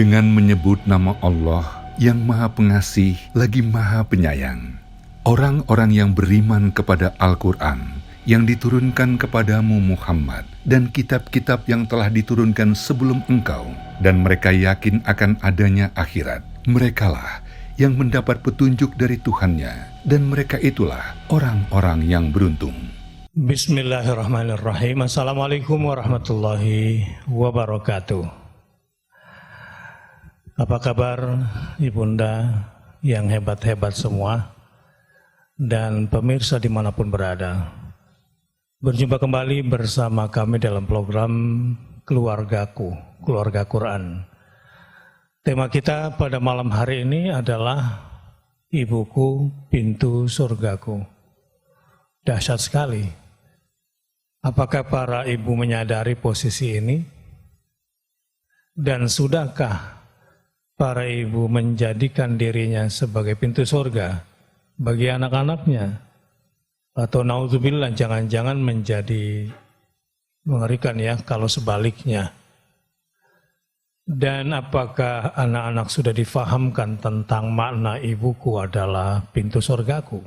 dengan menyebut nama Allah yang Maha Pengasih lagi Maha Penyayang. Orang-orang yang beriman kepada Al-Quran yang diturunkan kepadamu Muhammad dan kitab-kitab yang telah diturunkan sebelum engkau, dan mereka yakin akan adanya akhirat, merekalah yang mendapat petunjuk dari Tuhannya, dan mereka itulah orang-orang yang beruntung. Bismillahirrahmanirrahim. Assalamualaikum warahmatullahi wabarakatuh. Apa kabar ibunda yang hebat-hebat semua dan pemirsa dimanapun berada? Berjumpa kembali bersama kami dalam program Keluargaku, Keluarga Quran. Tema kita pada malam hari ini adalah Ibuku, Pintu Surgaku. Dahsyat sekali. Apakah para ibu menyadari posisi ini? Dan sudahkah para ibu menjadikan dirinya sebagai pintu surga bagi anak-anaknya? Atau naudzubillah, jangan-jangan menjadi mengerikan ya kalau sebaliknya. Dan apakah anak-anak sudah difahamkan tentang makna ibuku adalah pintu surgaku?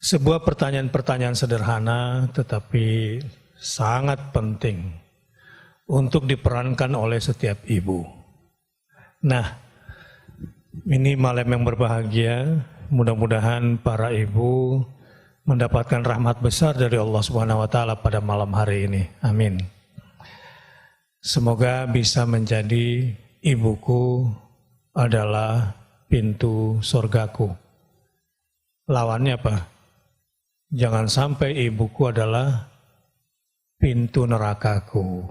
Sebuah pertanyaan-pertanyaan sederhana tetapi sangat penting untuk diperankan oleh setiap ibu. Nah, ini malam yang berbahagia, mudah-mudahan para ibu mendapatkan rahmat besar dari Allah Subhanahu wa taala pada malam hari ini. Amin. Semoga bisa menjadi ibuku adalah pintu surgaku. Lawannya apa? Jangan sampai ibuku adalah pintu nerakaku.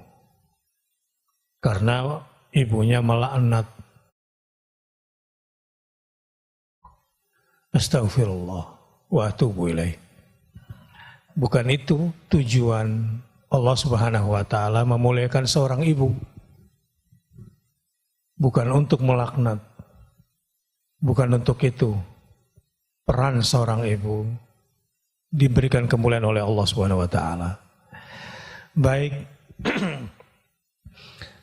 Karena ibunya melaknat. Astaghfirullah wa atubu ilaih. Bukan itu tujuan Allah Subhanahu wa taala memuliakan seorang ibu. Bukan untuk melaknat. Bukan untuk itu peran seorang ibu diberikan kemuliaan oleh Allah Subhanahu wa taala. Baik,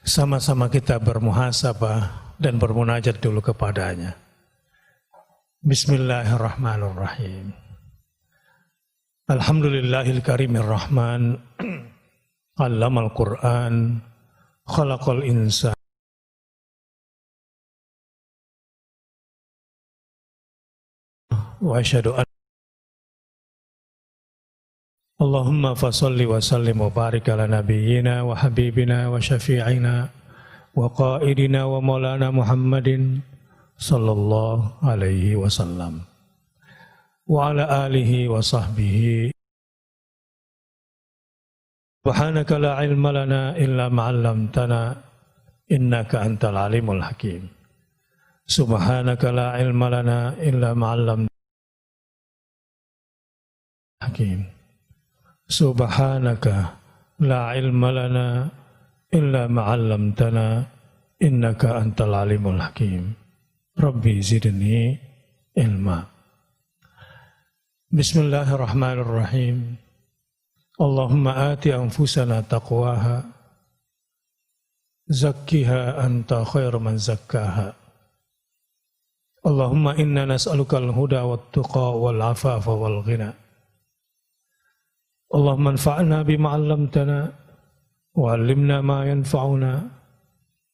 sama-sama kita bermuhasabah dan bermunajat dulu kepadanya. Bismillahirrahmanirrahim. Alhamdulillahil karimir rahman. Allamal Qur'an, khalaqal insan. Wa asyhadu an Allahumma fasalli wa sallim wa barik ala nabiyyina wa habibina wa syafi'ina wa qaidina wa maulana Muhammadin sallallahu alaihi wasallam wa ala alihi wa sahbihi. Subhanaka la ilma lana illa ma 'allamtana innaka antal alimul hakim. Subhanaka la ilma lana illa ma 'allamtana hakim. Subhanaka la ilma lana illa ma 'allamtana innaka antal alimul hakim. Rabbi zidni ilma. Bismillahirrahmanirrahim. Allahumma ati anfusana taqwaha, zakkiha anta khairu man zakkaha. Allahumma inna nas'aluka al-huda wat-tuqa wal-afafa wal-ghina. Allahumma anfa'na bima 'allamtana wa 'allimna ma yanfa'una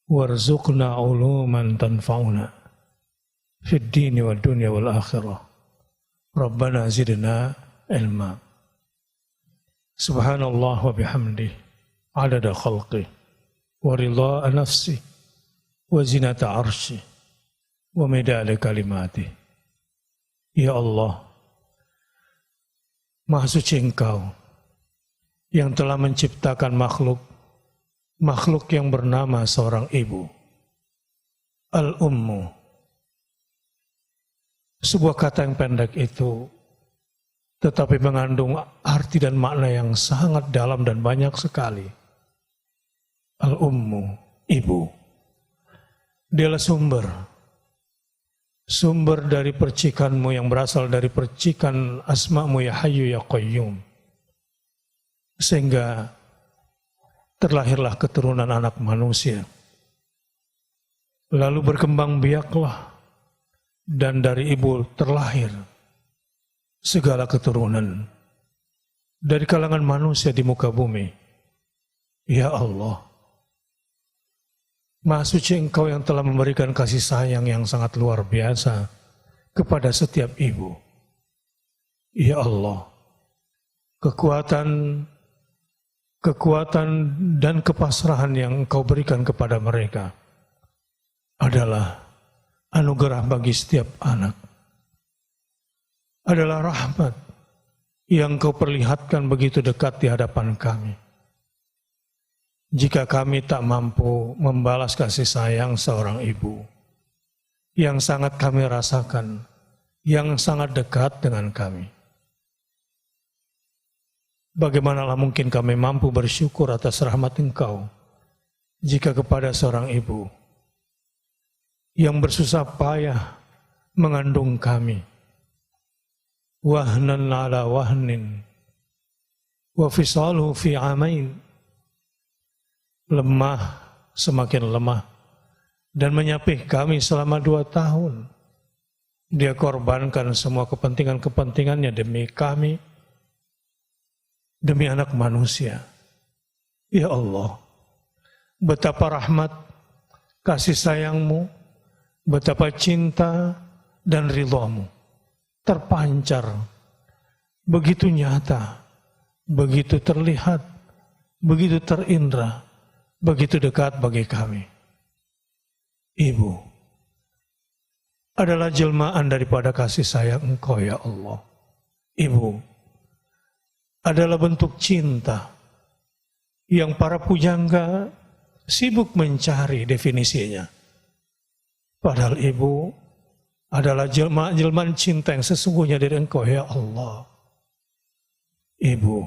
warzuqna 'uluman tanfa'una fid dini wad dunya wal akhirah. Rabbana zidna ilma. Subhanallah wa bihamdih adada khalqih wa ridha nafsih wa zinata arsyih wa midada kalimatih. Ya Allah, Maha Suci Engkau yang telah menciptakan makhluk yang bernama seorang ibu, Al-Ummu. Sebuah kata yang pendek itu tetapi mengandung arti dan makna yang sangat dalam dan banyak sekali. Al-Ummu, ibu. Dialah sumber dari percikanmu yang berasal dari percikan asma'mu ya Hayyu ya Qayyum. Sehingga terlahirlah keturunan anak manusia lalu berkembang biaklah, dan dari ibu terlahir segala keturunan dari kalangan manusia di muka bumi. Ya Allah, Maha Suci Engkau yang telah memberikan kasih sayang yang sangat luar biasa kepada setiap ibu. Ya Allah, kekuatan dan kepasrahan yang Engkau berikan kepada mereka adalah anugerah bagi setiap anak. Adalah rahmat yang Engkau perlihatkan begitu dekat di hadapan kami. Jika kami tak mampu membalas kasih sayang seorang ibu yang sangat kami rasakan, yang sangat dekat dengan kami, bagaimanalah mungkin kami mampu bersyukur atas rahmat Engkau jika kepada seorang ibu yang bersusah payah mengandung kami, wahnan ala wahnin wa fisaluhu fi amain, lemah semakin lemah, dan menyapih kami selama 2 tahun. Dia korbankan semua kepentingan-kepentingannya demi kami, demi anak manusia. Ya Allah, betapa rahmat, kasih sayang-Mu, betapa cinta dan ridha-Mu terpancar begitu nyata, begitu terlihat, begitu terindra, begitu dekat bagi kami. Ibu adalah jelmaan daripada kasih sayang Engkau, ya Allah. Ibu adalah bentuk cinta yang para pujangga sibuk mencari definisinya. Padahal ibu adalah jelmaan cinta yang sesungguhnya dari Engkau, ya Allah. Ibu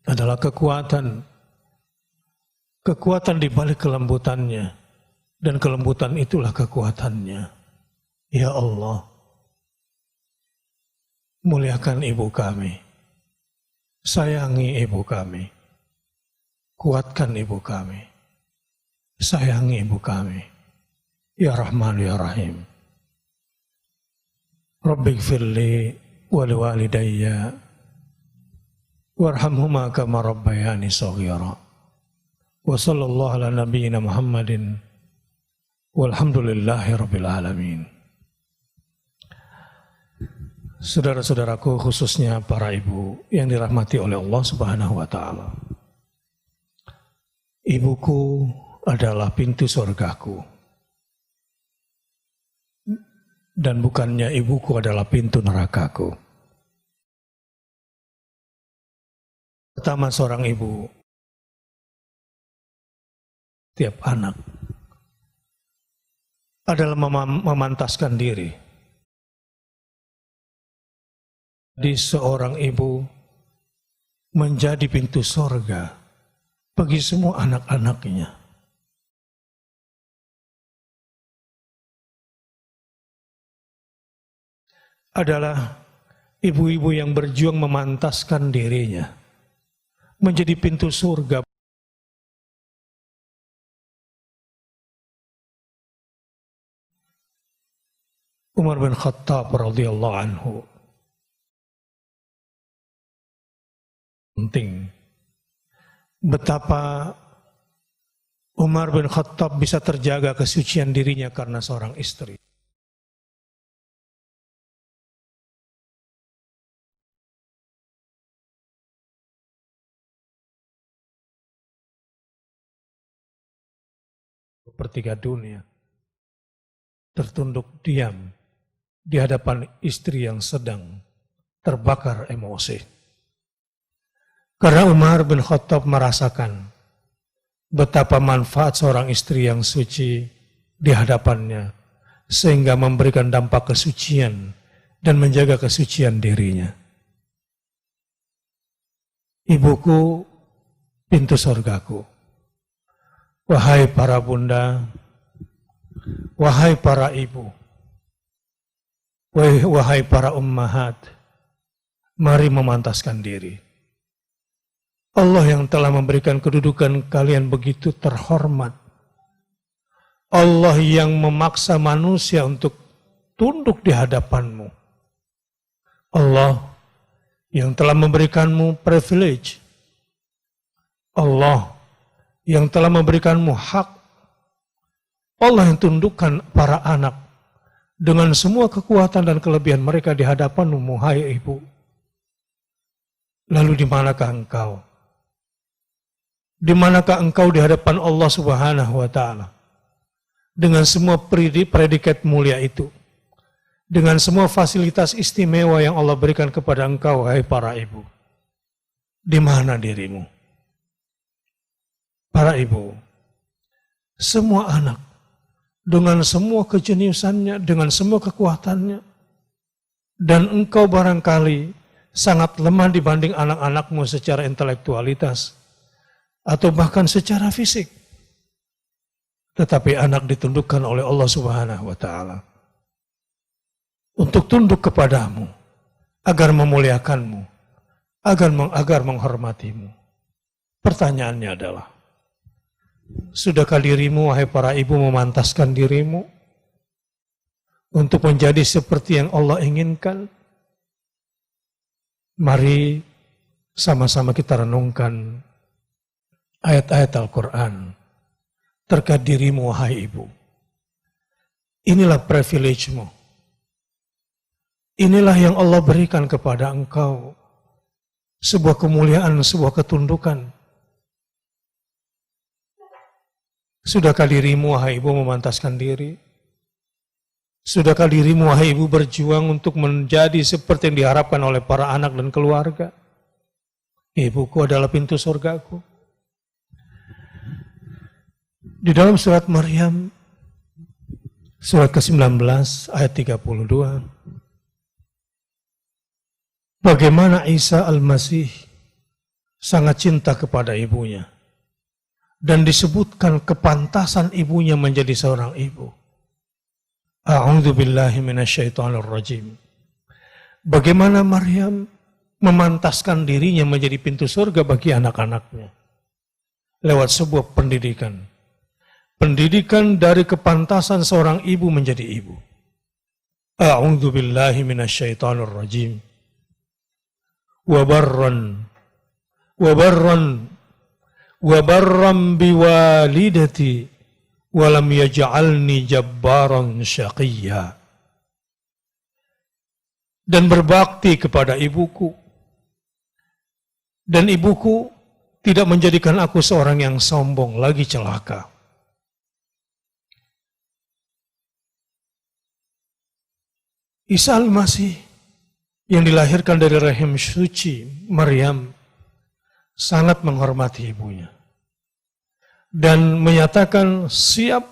adalah kekuatan di balik kelembutannya, dan kelembutan itulah kekuatannya. Ya Allah, muliakan ibu kami, sayangi ibu kami, kuatkan ibu kami, sayangi ibu kami. Ya Rahman ya Rahim. Rabbighfirli wa liwalidayya warhamhuma kama rabbayani shaghira. Wa sallallahu ala nabiyyina Muhammadin walhamdulillahi rabbil alamin. Saudara-saudaraku, khususnya para ibu yang dirahmati oleh Allah Subhanahu wa taala. Ibuku adalah pintu surgaku, dan bukannya ibuku adalah pintu nerakaku. Pertama, seorang ibu, tiap anak adalah memantaskan diri di seorang ibu menjadi pintu sorga bagi semua anak-anaknya. Adalah ibu-ibu yang berjuang memantaskan dirinya menjadi pintu surga. Umar bin Khattab radhiyallahu anhu. Penting betapa Umar bin Khattab bisa terjaga kesucian dirinya karena seorang istri. Sepertiga dunia tertunduk diam di hadapan istri yang sedang terbakar emosi. Karena Umar bin Khattab merasakan betapa manfaat seorang istri yang suci di hadapannya, sehingga memberikan dampak kesucian dan menjaga kesucian dirinya. Ibuku, pintu surgaku. Wahai para bunda, wahai para ibu, wahai para ummahat, mari memantaskan diri. Allah yang telah memberikan kedudukan kalian begitu terhormat. Allah yang memaksa manusia untuk tunduk di hadapanmu. Allah yang telah memberikanmu privilege. Allah yang telah memberikanmu hak. Allah yang tundukkan para anak dengan semua kekuatan dan kelebihan mereka di hadapanmu, hai ibu. Lalu di manakah engkau? Di manakah engkau di hadapan Allah Subhanahu wa Ta'ala? Dengan semua predikat mulia itu, dengan semua fasilitas istimewa yang Allah berikan kepada engkau, hai para ibu. Di mana dirimu? Para ibu, semua anak, dengan semua kejeniusannya, dengan semua kekuatannya, dan engkau barangkali sangat lemah dibanding anak-anakmu secara intelektualitas, atau bahkan secara fisik. Tetapi anak ditundukkan oleh Allah Subhanahu wa Ta'ala untuk tunduk kepadamu, agar memuliakanmu, agar menghormatimu. Pertanyaannya adalah, sudahkah dirimu, wahai para ibu, memantaskan dirimu untuk menjadi seperti yang Allah inginkan? Mari sama-sama kita renungkan ayat-ayat Al-Quran terkait dirimu, wahai ibu. Inilah privilege-mu. Inilah yang Allah berikan kepada engkau. Sebuah kemuliaan, sebuah ketundukan. Sudahkah dirimu, wahai ibu, memantaskan diri? Sudahkah dirimu, wahai ibu, berjuang untuk menjadi seperti yang diharapkan oleh para anak dan keluarga? Ibuku adalah pintu surgaku. Di dalam surat Maryam, surat ke-19 ayat 32, bagaimana Isa Al-Masih sangat cinta kepada ibunya. Dan disebutkan kepantasan ibunya menjadi seorang ibu. A'udzu billahi minasyaitonir rajim. Bagaimana Maryam memantaskan dirinya menjadi pintu surga bagi anak-anaknya lewat sebuah pendidikan. Pendidikan dari kepantasan seorang ibu menjadi ibu. A'udzu billahi minasyaitonir rajim. Wa barran biwalidati wa lam yaj'alni jabbaran syaqiyya. Dan berbakti kepada ibuku. Dan ibuku tidak menjadikan aku seorang yang sombong lagi celaka. Isa Al-Masih yang dilahirkan dari rahim suci Maryam sangat menghormati ibunya dan menyatakan siap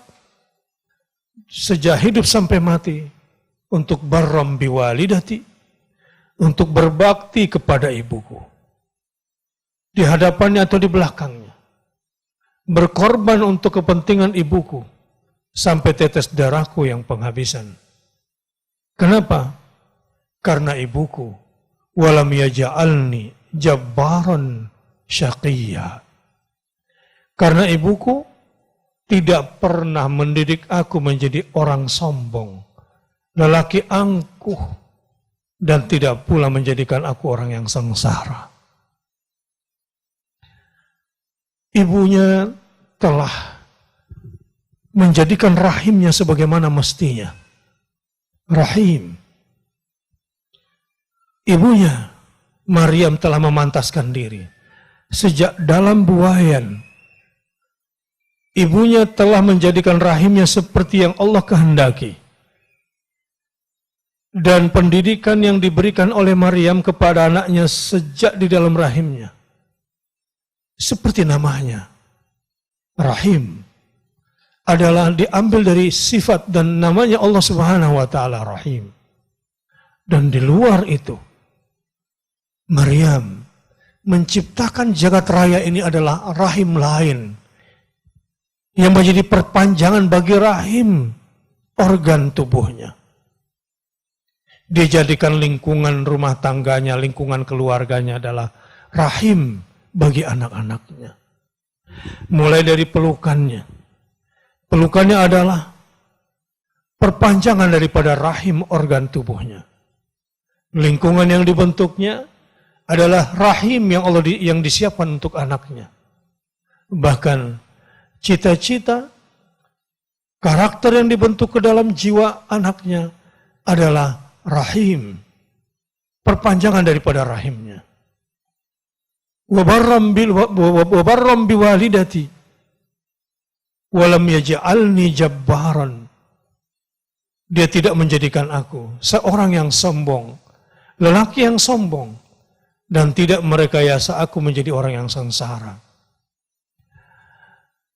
sejak hidup sampai mati untuk barram biwalidati, untuk berbakti kepada ibuku di hadapannya atau di belakangnya, berkorban untuk kepentingan ibuku sampai tetes darahku yang penghabisan. Kenapa? Karena ibuku walam yaj'alni jabbaran syaqiyya. Karena ibuku tidak pernah mendidik aku menjadi orang sombong, lelaki angkuh, dan tidak pula menjadikan aku orang yang sengsara. Ibunya telah menjadikan rahimnya sebagaimana mestinya. Rahim. Ibunya, Maryam, telah memantaskan diri. Sejak dalam buayan, ibunya telah menjadikan rahimnya seperti yang Allah kehendaki. Dan pendidikan yang diberikan oleh Maryam kepada anaknya sejak di dalam rahimnya, seperti namanya, Rahim, adalah diambil dari sifat dan namanya Allah Subhanahu wa Ta'ala, Rahim. Dan di luar itu, Maryam menciptakan jagat raya ini adalah rahim lain yang menjadi perpanjangan bagi rahim organ tubuhnya. Dia jadikan lingkungan rumah tangganya, lingkungan keluarganya adalah rahim bagi anak-anaknya. Mulai dari pelukannya, Pelukannya adalah perpanjangan daripada rahim organ tubuhnya. Lingkungan yang dibentuknya adalah rahim yang disiapkan untuk anaknya. Bahkan cita-cita, karakter yang dibentuk ke dalam jiwa anaknya adalah rahim, perpanjangan daripada rahimnya. Wabarram biwalidati walam yaj'alni jabbaran. Dia tidak menjadikan aku seorang yang sombong, lelaki yang sombong, dan tidak merekayasa aku menjadi orang yang sengsara.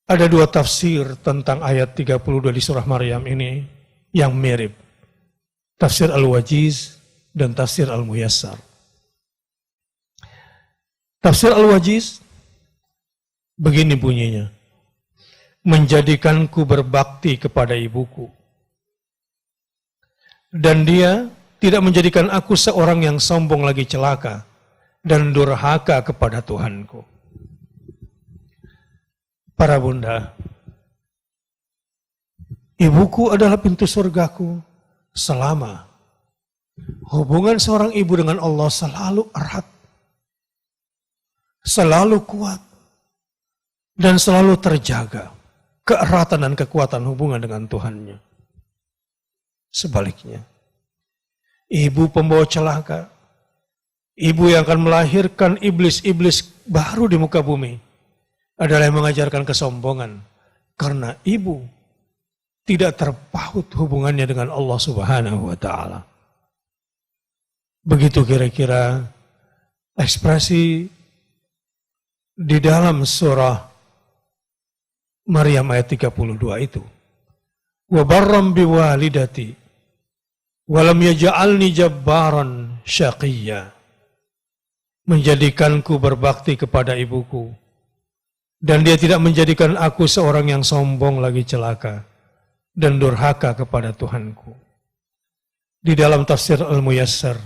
Ada dua tafsir tentang ayat 32 di surah Maryam ini yang mirip. Tafsir Al-Wajiz dan tafsir Al-Muyassar. Tafsir Al-Wajiz begini bunyinya. Menjadikanku berbakti kepada ibuku. Dan dia tidak menjadikan aku seorang yang sombong lagi celaka dan durhaka kepada Tuhanku. Para bunda, ibuku adalah pintu surgaku selama hubungan seorang ibu dengan Allah selalu erat, selalu kuat, dan selalu terjaga keeratan dan kekuatan hubungan dengan Tuhannya. Sebaliknya, ibu pembawa celaka, ibu yang akan melahirkan iblis-iblis baru di muka bumi, adalah yang mengajarkan kesombongan. Karena ibu tidak terpaut hubungannya dengan Allah Subhanahu wa Ta'ala. Begitu kira-kira ekspresi di dalam surah Maryam ayat 32 itu. Wa barram biwalidati walam yaj'alni jabbaran syaqiyya. Menjadikanku berbakti kepada ibuku, dan dia tidak menjadikan aku seorang yang sombong lagi celaka dan durhaka kepada Tuhanku. Di dalam tafsir Al-Muyassar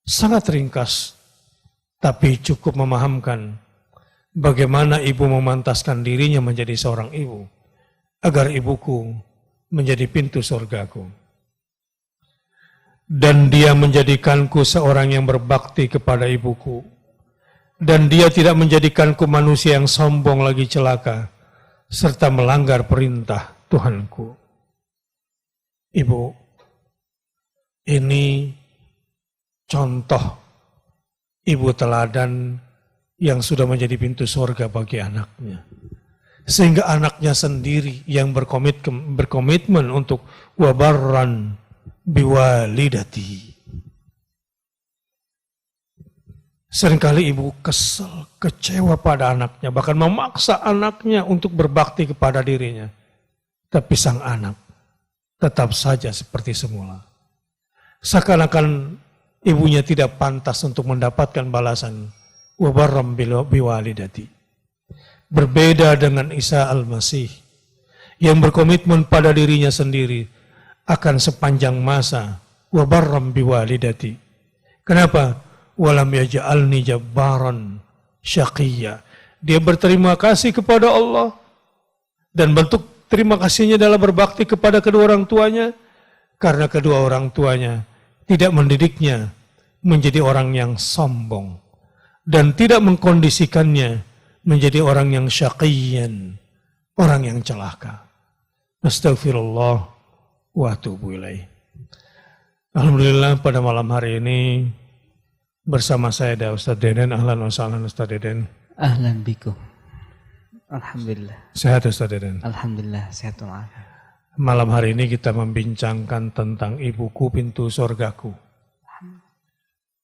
sangat ringkas, tapi cukup memahamkan bagaimana ibu memantaskan dirinya menjadi seorang ibu, agar ibuku menjadi pintu surgaku. Dan dia menjadikanku seorang yang berbakti kepada ibuku, dan dia tidak menjadikanku manusia yang sombong lagi celaka, serta melanggar perintah Tuhanku. Ibu, ini contoh ibu teladan yang sudah menjadi pintu surga bagi anaknya. Sehingga anaknya sendiri yang berkomitmen untuk wabarran biwalidati. Seringkali ibu kesal, kecewa pada anaknya, bahkan memaksa anaknya untuk berbakti kepada dirinya. Tapi sang anak tetap saja seperti semula. Seakan-akan ibunya tidak pantas untuk mendapatkan balasan wabarram biwalidati. Berbeda dengan Isa Al-Masih yang berkomitmen pada dirinya sendiri akan sepanjang masa wabarram biwalidati. Kenapa? Walam yaj'alni jabbaran syaqiyya. Dia berterima kasih kepada Allah, dan bentuk terima kasihnya adalah berbakti kepada kedua orang tuanya, karena kedua orang tuanya tidak mendidiknya menjadi orang yang sombong dan tidak mengkondisikannya menjadi orang yang syaqiyyan, orang yang celaka. Astaghfirullah wa atubu ilaih. Alhamdulillah pada malam hari ini bersama saya ada Ustaz Deden. Ahlan wa sahlan Ustaz Deden. Ahlan bikum. Alhamdulillah. Sehat Ustaz Deden? Alhamdulillah, sehat walafiat. Malam hari ini kita membincangkan tentang ibuku pintu surgaku.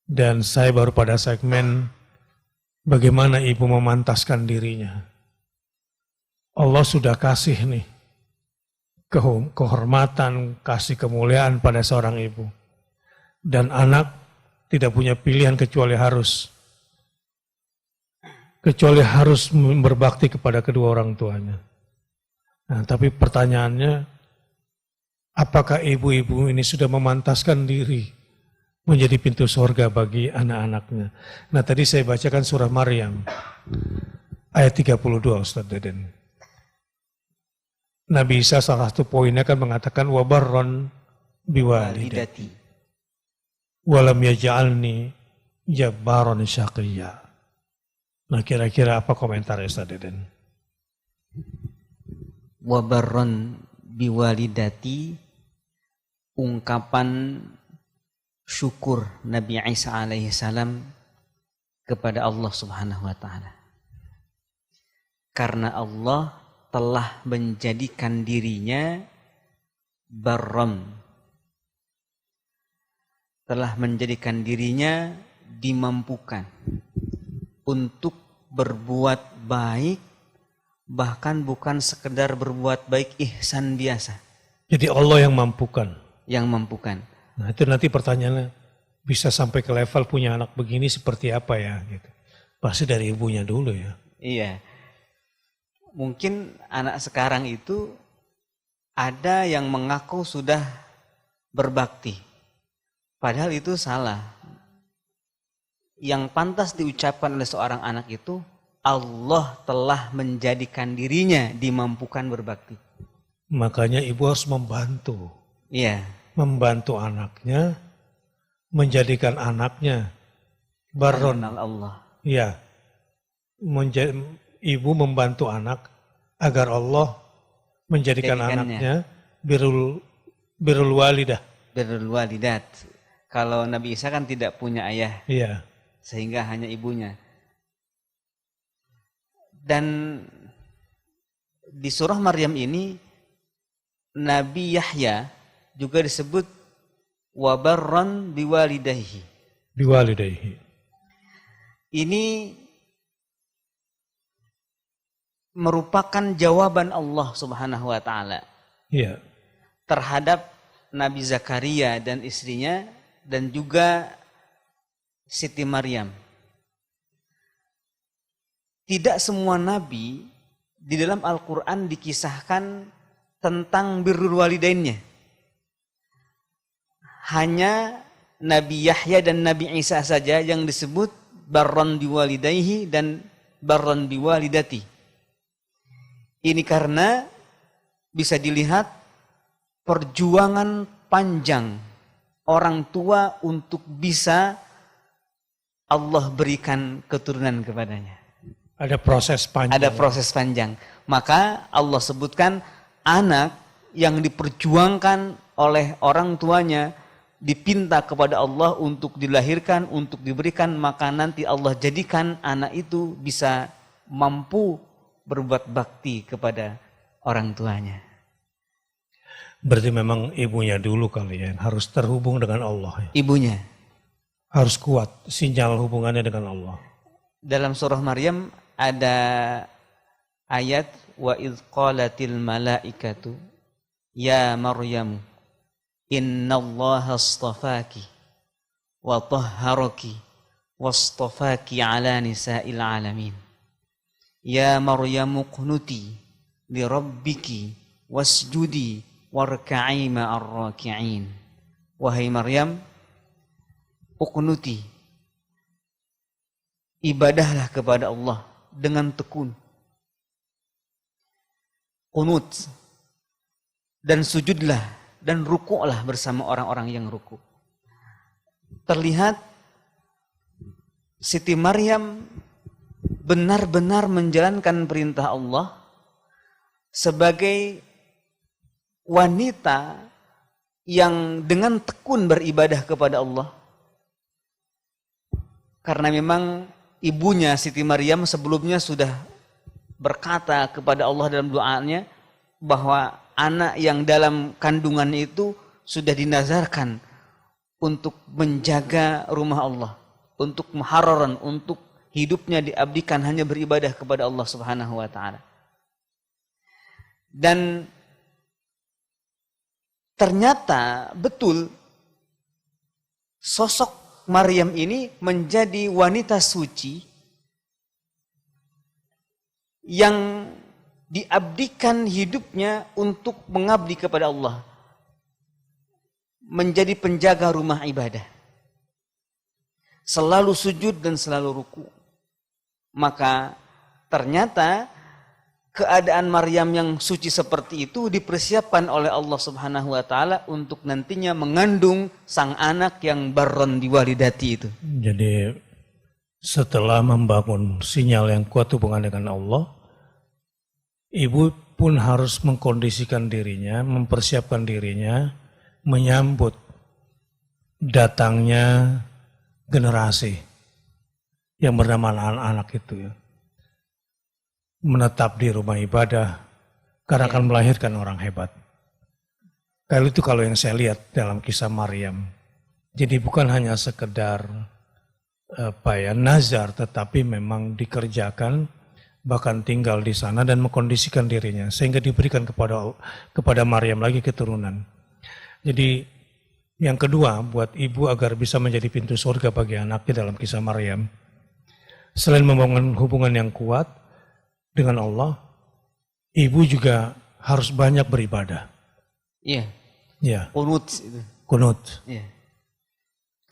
Dan saya baru pada segmen bagaimana ibu memantaskan dirinya. Allah sudah kasih nih kehormatan, kasih kemuliaan pada seorang ibu. Dan anak tidak punya pilihan kecuali harus berbakti kepada kedua orang tuanya. Nah, tapi pertanyaannya, apakah ibu-ibu ini sudah memantaskan diri menjadi pintu surga bagi anak-anaknya? Nah, tadi saya bacakan surah Maryam ayat 32 Ustaz Deden. Nabi Isa salah satu poinnya kan mengatakan wabarron biwalidati Walidati. walam yaj'alni jabbaron syaqiyya. Nah, kira-kira apa komentar Ustaz Deden? Wabarron biwalidati, ungkapan syukur Nabi Isa alaihissalam kepada Allah subhanahu wa ta'ala. Karena Allah telah menjadikan dirinya barram, telah menjadikan dirinya dimampukan untuk berbuat baik, bahkan bukan sekedar berbuat baik ihsan biasa, Jadi Allah yang mampukan. yang mampukan. Nah, itu nanti pertanyaannya, bisa sampai ke level punya anak begini seperti apa ya gitu. Pasti dari ibunya dulu ya. Iya. Mungkin anak sekarang itu ada yang mengaku sudah berbakti. Padahal itu salah. Yang pantas diucapkan oleh seorang anak itu, Allah telah menjadikan dirinya dimampukan berbakti. Makanya ibu harus membantu. Iya. Membantu anaknya, menjadikan anaknya baron. Mengenal Allah. Ya, ibu membantu anak agar Allah menjadikan Jadikannya. anaknya birrul walidah. Birrul walidat. Kalau Nabi Isa kan tidak punya ayah, Iya. sehingga hanya ibunya. Dan di surah Maryam ini Nabi Yahya juga disebut wabarron biwalidayhi. Biwalidayhi. Ini merupakan jawaban Allah Subhanahu wa taala Iya. terhadap Nabi Zakaria dan istrinya dan juga Siti Maryam. Tidak semua nabi di dalam Al-Qur'an dikisahkan tentang birrul walidainnya. Hanya Nabi Yahya dan Nabi Isa saja yang disebut barron biwalidayhi dan barron biwalidati. Ini karena bisa dilihat perjuangan panjang orang tua untuk bisa Allah berikan keturunan kepadanya. Ada proses panjang. Ada proses panjang. Maka Allah sebutkan anak yang diperjuangkan oleh orang tuanya, dipinta kepada Allah untuk dilahirkan, untuk diberikan, maka nanti Allah jadikan anak itu bisa mampu berbuat bakti kepada orang tuanya. Berarti memang ibunya dulu kali ya, yang harus terhubung dengan Allah. Ibunya. Harus kuat sinyal hubungannya dengan Allah. Dalam surah Maryam ada ayat wa idz qalatil malaikatu ya Maryam innallaha astafaki wa tahharaki wastafaki ala nisa'il alamin. Ya Maryam qunuti li rabbiki wasjudi warka'i ma'ar raki'in. Wahai Maryam, uqnuti, ibadahlah kepada Allah dengan tekun. Qunut, dan sujudlah dan rukuklah bersama orang-orang yang rukuk. Terlihat Siti Maryam benar-benar menjalankan perintah Allah sebagai wanita yang dengan tekun beribadah kepada Allah. Karena memang ibunya Siti Maryam sebelumnya sudah berkata kepada Allah dalam doanya bahwa anak yang dalam kandungannya itu sudah dinazarkan untuk menjaga rumah Allah, untuk muharraran, untuk hidupnya diabdikan hanya beribadah kepada Allah Subhanahu wa taala. Dan ternyata betul sosok Maryam ini menjadi wanita suci yang diabdikan hidupnya untuk mengabdi kepada Allah, menjadi penjaga rumah ibadah, selalu sujud dan selalu ruku. Maka ternyata keadaan Maryam yang suci seperti itu dipersiapkan oleh Allah Subhanahu wa taala untuk nantinya mengandung sang anak yang barron diwalidati itu. Jadi setelah membangun sinyal yang kuat hubungan dengan Allah, ibu pun harus mengkondisikan dirinya, mempersiapkan dirinya menyambut datangnya generasi yang bernama anak-anak itu ya. Menetap di rumah ibadah karena akan melahirkan orang hebat. Kalau yang saya lihat dalam kisah Maryam. Jadi bukan hanya sekedar nazar, tetapi memang dikerjakan, bahkan tinggal di sana dan mengkondisikan dirinya sehingga diberikan kepada Maryam lagi keturunan. Jadi yang kedua buat ibu agar bisa menjadi pintu surga bagi anaknya dalam kisah Maryam, selain membangun hubungan yang kuat dengan Allah, ibu juga harus banyak beribadah. Iya. Ya. Kunut itu. Kunut. Iya.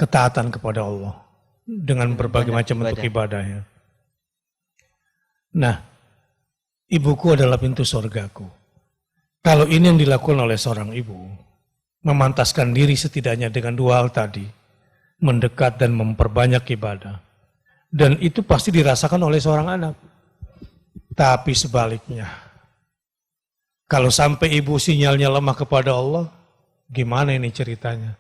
Ketaatan kepada Allah dengan berbagai macam bentuk ibadahnya. Nah, ibuku adalah pintu surgaku. Kalau ini yang dilakukan oleh seorang ibu, memantaskan diri setidaknya dengan dua hal tadi, mendekat dan memperbanyak ibadah. Dan itu pasti dirasakan oleh seorang anak. Tapi sebaliknya, kalau sampai ibu sinyalnya lemah kepada Allah, gimana ini ceritanya?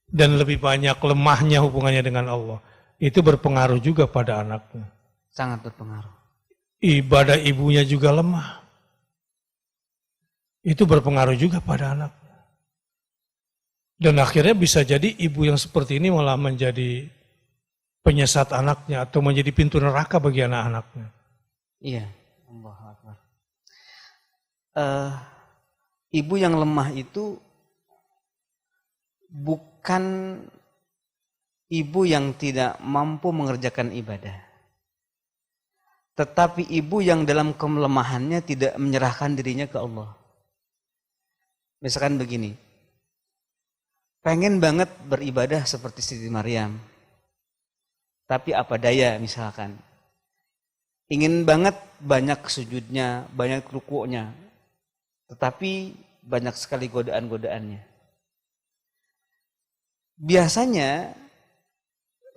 Dan lebih banyak lemahnya hubungannya dengan Allah, itu berpengaruh juga pada anaknya. Sangat berpengaruh. Ibadah ibunya juga lemah, itu berpengaruh juga pada anaknya. Dan akhirnya bisa jadi ibu yang seperti ini malah menjadi penyesat anaknya atau menjadi pintu neraka bagi anak-anaknya. Iya, Allahu Akbar. Ibu yang lemah itu bukan ibu yang tidak mampu mengerjakan ibadah, tetapi ibu yang dalam kelemahannya tidak menyerahkan dirinya ke Allah. Misalkan begini, pengen banget beribadah seperti Siti Maryam, tapi apa daya misalkan. Ingin banget banyak sujudnya, banyak rukuknya, tetapi banyak sekali godaan-godaannya. Biasanya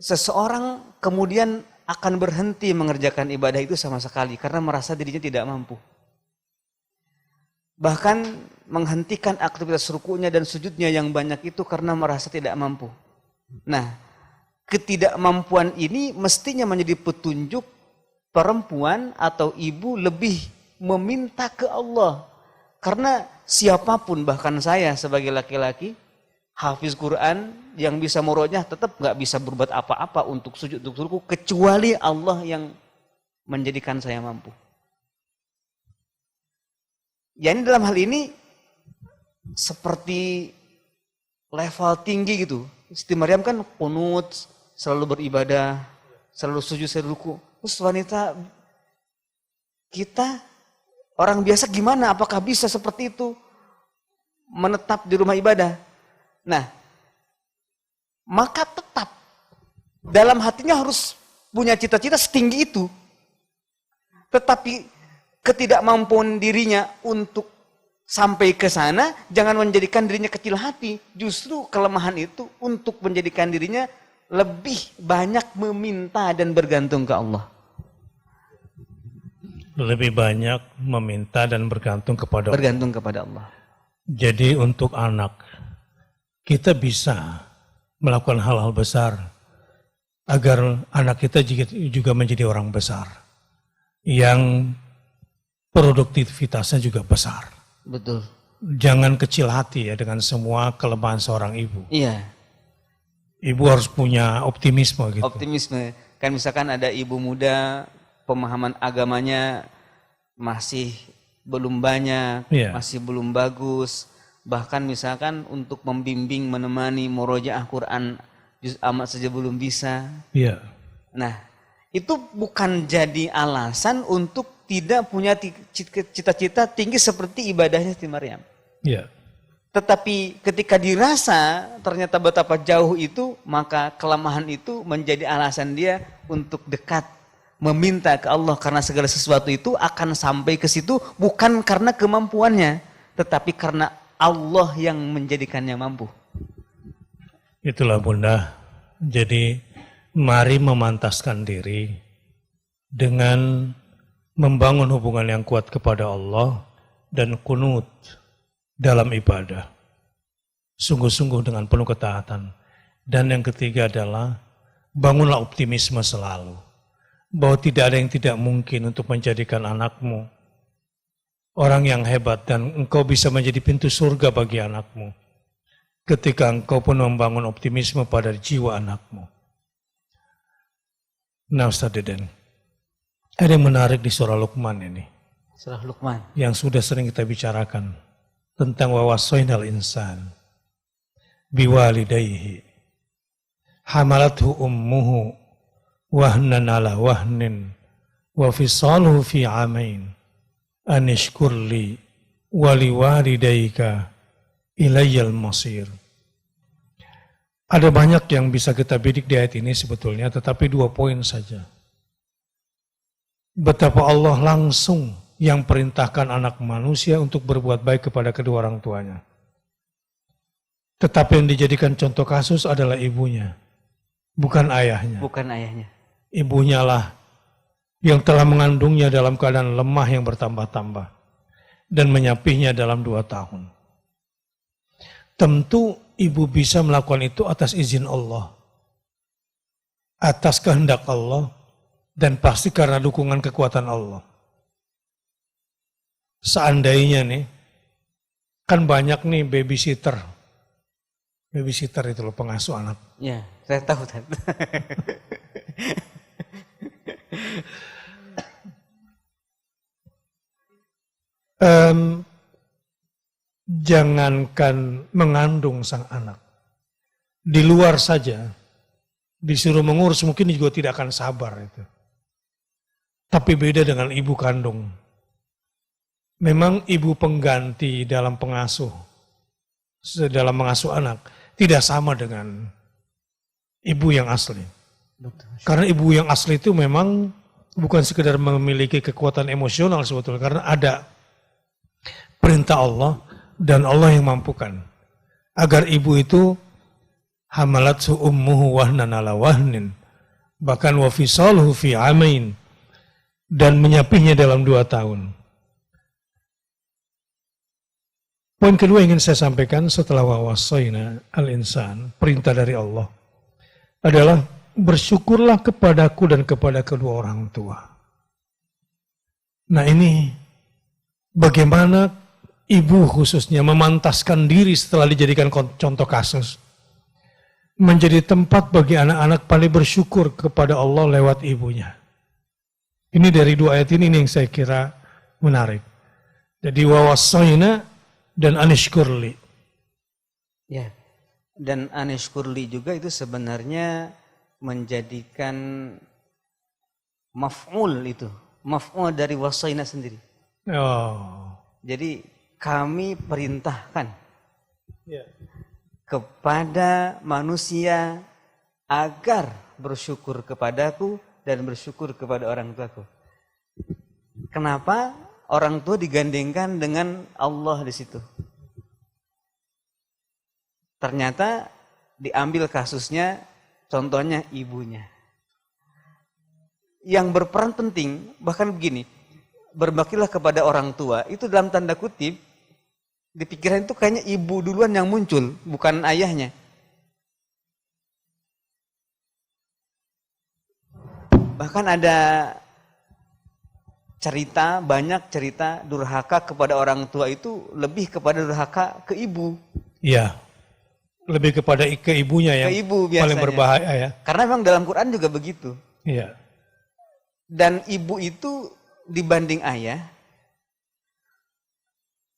seseorang kemudian akan berhenti mengerjakan ibadah itu sama sekali karena merasa dirinya tidak mampu. Bahkan menghentikan aktivitas rukuknya dan sujudnya yang banyak itu karena merasa tidak mampu. Nah, ketidakmampuan ini mestinya menjadi petunjuk perempuan atau ibu lebih meminta ke Allah. Karena siapapun, bahkan saya sebagai laki-laki, hafiz Quran yang bisa murojaah tetap nggak bisa berbuat apa-apa untuk sujud, untuk ruku, kecuali Allah yang menjadikan saya mampu. Ya ini dalam hal ini seperti level tinggi gitu. Siti Maryam kan qunut, selalu beribadah, selalu sujud, selalu ruku. Terus wanita kita, orang biasa gimana? Apakah bisa seperti itu? Menetap di rumah ibadah. Nah, maka tetap dalam hatinya harus punya cita-cita setinggi itu. Tetapi ketidakmampuan dirinya untuk sampai ke sana, jangan menjadikan dirinya kecil hati. Justru kelemahan itu untuk menjadikan dirinya lebih banyak meminta dan bergantung ke Allah. Lebih banyak meminta dan bergantung kepada Allah. Bergantung kepada Allah. Jadi untuk anak, kita bisa melakukan hal-hal besar agar anak kita juga menjadi orang besar yang produktivitasnya juga besar. Betul. Jangan kecil hati ya dengan semua kelemahan seorang ibu. Iya. Ibu harus punya optimisme gitu. Optimisme. Kan misalkan ada ibu muda, pemahaman agamanya masih belum banyak, masih belum bagus. Bahkan misalkan untuk membimbing, menemani murojaah Quran juz amat saja belum bisa. Iya. Nah, itu bukan jadi alasan untuk tidak punya cita-cita tinggi seperti ibadahnya Siti Maryam. Iya. Tetapi ketika dirasa ternyata betapa jauh itu, maka kelemahan itu menjadi alasan dia untuk dekat, meminta ke Allah karena segala sesuatu itu akan sampai ke situ bukan karena kemampuannya, tetapi karena Allah yang menjadikannya mampu. Itulah Bunda. Jadi mari memantaskan diri dengan membangun hubungan yang kuat kepada Allah dan kunut dalam ibadah. Sungguh-sungguh dengan penuh ketaatan. Dan yang ketiga adalah bangunlah optimisme selalu. Bahwa tidak ada yang tidak mungkin untuk menjadikan anakmu orang yang hebat dan engkau bisa menjadi pintu surga bagi anakmu. Ketika engkau pun membangun optimisme pada jiwa anakmu. Nah Ustaz Deden, ada yang menarik di surah Luqman ini. Surah Luqman. Yang sudah sering kita bicarakan tentang wawasoinal insan biwalidayhi hamalathu ummuhu wahnan ala wahnin wa fisaluhu fi amain anishkurli wali walidayka ilayyal masir. Ada banyak yang bisa kita bidik di ayat ini sebetulnya, tetapi 2 poin saja. Betapa Allah langsung yang perintahkan anak manusia untuk berbuat baik kepada kedua orang tuanya. Tetapi yang dijadikan contoh kasus adalah ibunya, bukan ayahnya. Bukan ayahnya. Ibunya lah yang telah mengandungnya dalam keadaan lemah yang bertambah-tambah dan menyapihnya dalam 2 tahun. Tentu ibu bisa melakukan itu atas izin Allah, atas kehendak Allah, dan pasti karena dukungan kekuatan Allah. Seandainya nih, kan banyak nih babysitter. Babysitter itu loh, pengasuh anak. Ya, saya tahu. Jangankan mengandung sang anak, di luar saja disuruh mengurus mungkin juga tidak akan sabar itu. Tapi beda dengan ibu kandung. Memang ibu pengganti dalam pengasuh, dalam mengasuh anak tidak sama dengan ibu yang asli. Karena ibu yang asli itu memang bukan sekedar memiliki kekuatan emosional sebetulnya, karena ada perintah Allah dan Allah yang mampukan agar ibu itu hamalathu ummuhu wahnan ala wahnin, bahkan wa fisaluhu fi amain, dan menyapihnya dalam 2 tahun. Poin kedua yang ingin saya sampaikan setelah wawasoina al-insan, perintah dari Allah, adalah bersyukurlah kepadaku dan kepada kedua orang tua. Nah ini bagaimana ibu khususnya memantaskan diri setelah dijadikan contoh kasus, menjadi tempat bagi anak-anak paling bersyukur kepada Allah lewat ibunya. Ini dari 2 ayat ini yang saya kira menarik. Jadi wawasoina dan anishkurli. Ya, dan anishkurli juga itu sebenarnya menjadikan maf'ul itu. Maf'ul dari wasoina sendiri. Oh. Jadi kami perintahkan Ya. kepada manusia agar bersyukur kepadaku dan bersyukur kepada orang tuaku. Kenapa orang tua digandengkan dengan Allah di situ? Ternyata diambil kasusnya, contohnya ibunya. Yang berperan penting, bahkan begini, berbaktilah kepada orang tua, itu dalam tanda kutip, di pikiran itu kayaknya ibu duluan yang muncul, bukan ayahnya. Bahkan ada cerita, banyak cerita durhaka kepada orang tua itu lebih kepada durhaka ke ibu. Iya, lebih kepada ke ibunya yang ke ibu biasanya. paling berbahaya ya. Karena memang dalam Quran juga begitu. Iya. Dan ibu itu dibanding ayah,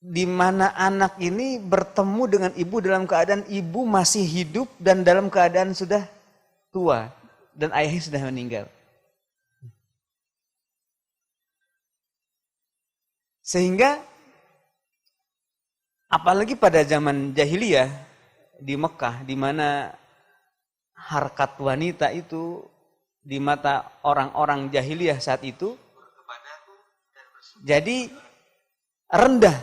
di mana anak ini bertemu dengan ibu dalam keadaan ibu masih hidup dan dalam keadaan sudah tua dan ayahnya sudah meninggal. Sehingga apalagi pada zaman jahiliyah di Mekah, di mana harkat wanita itu di mata orang-orang jahiliyah saat itu. Jadi rendah.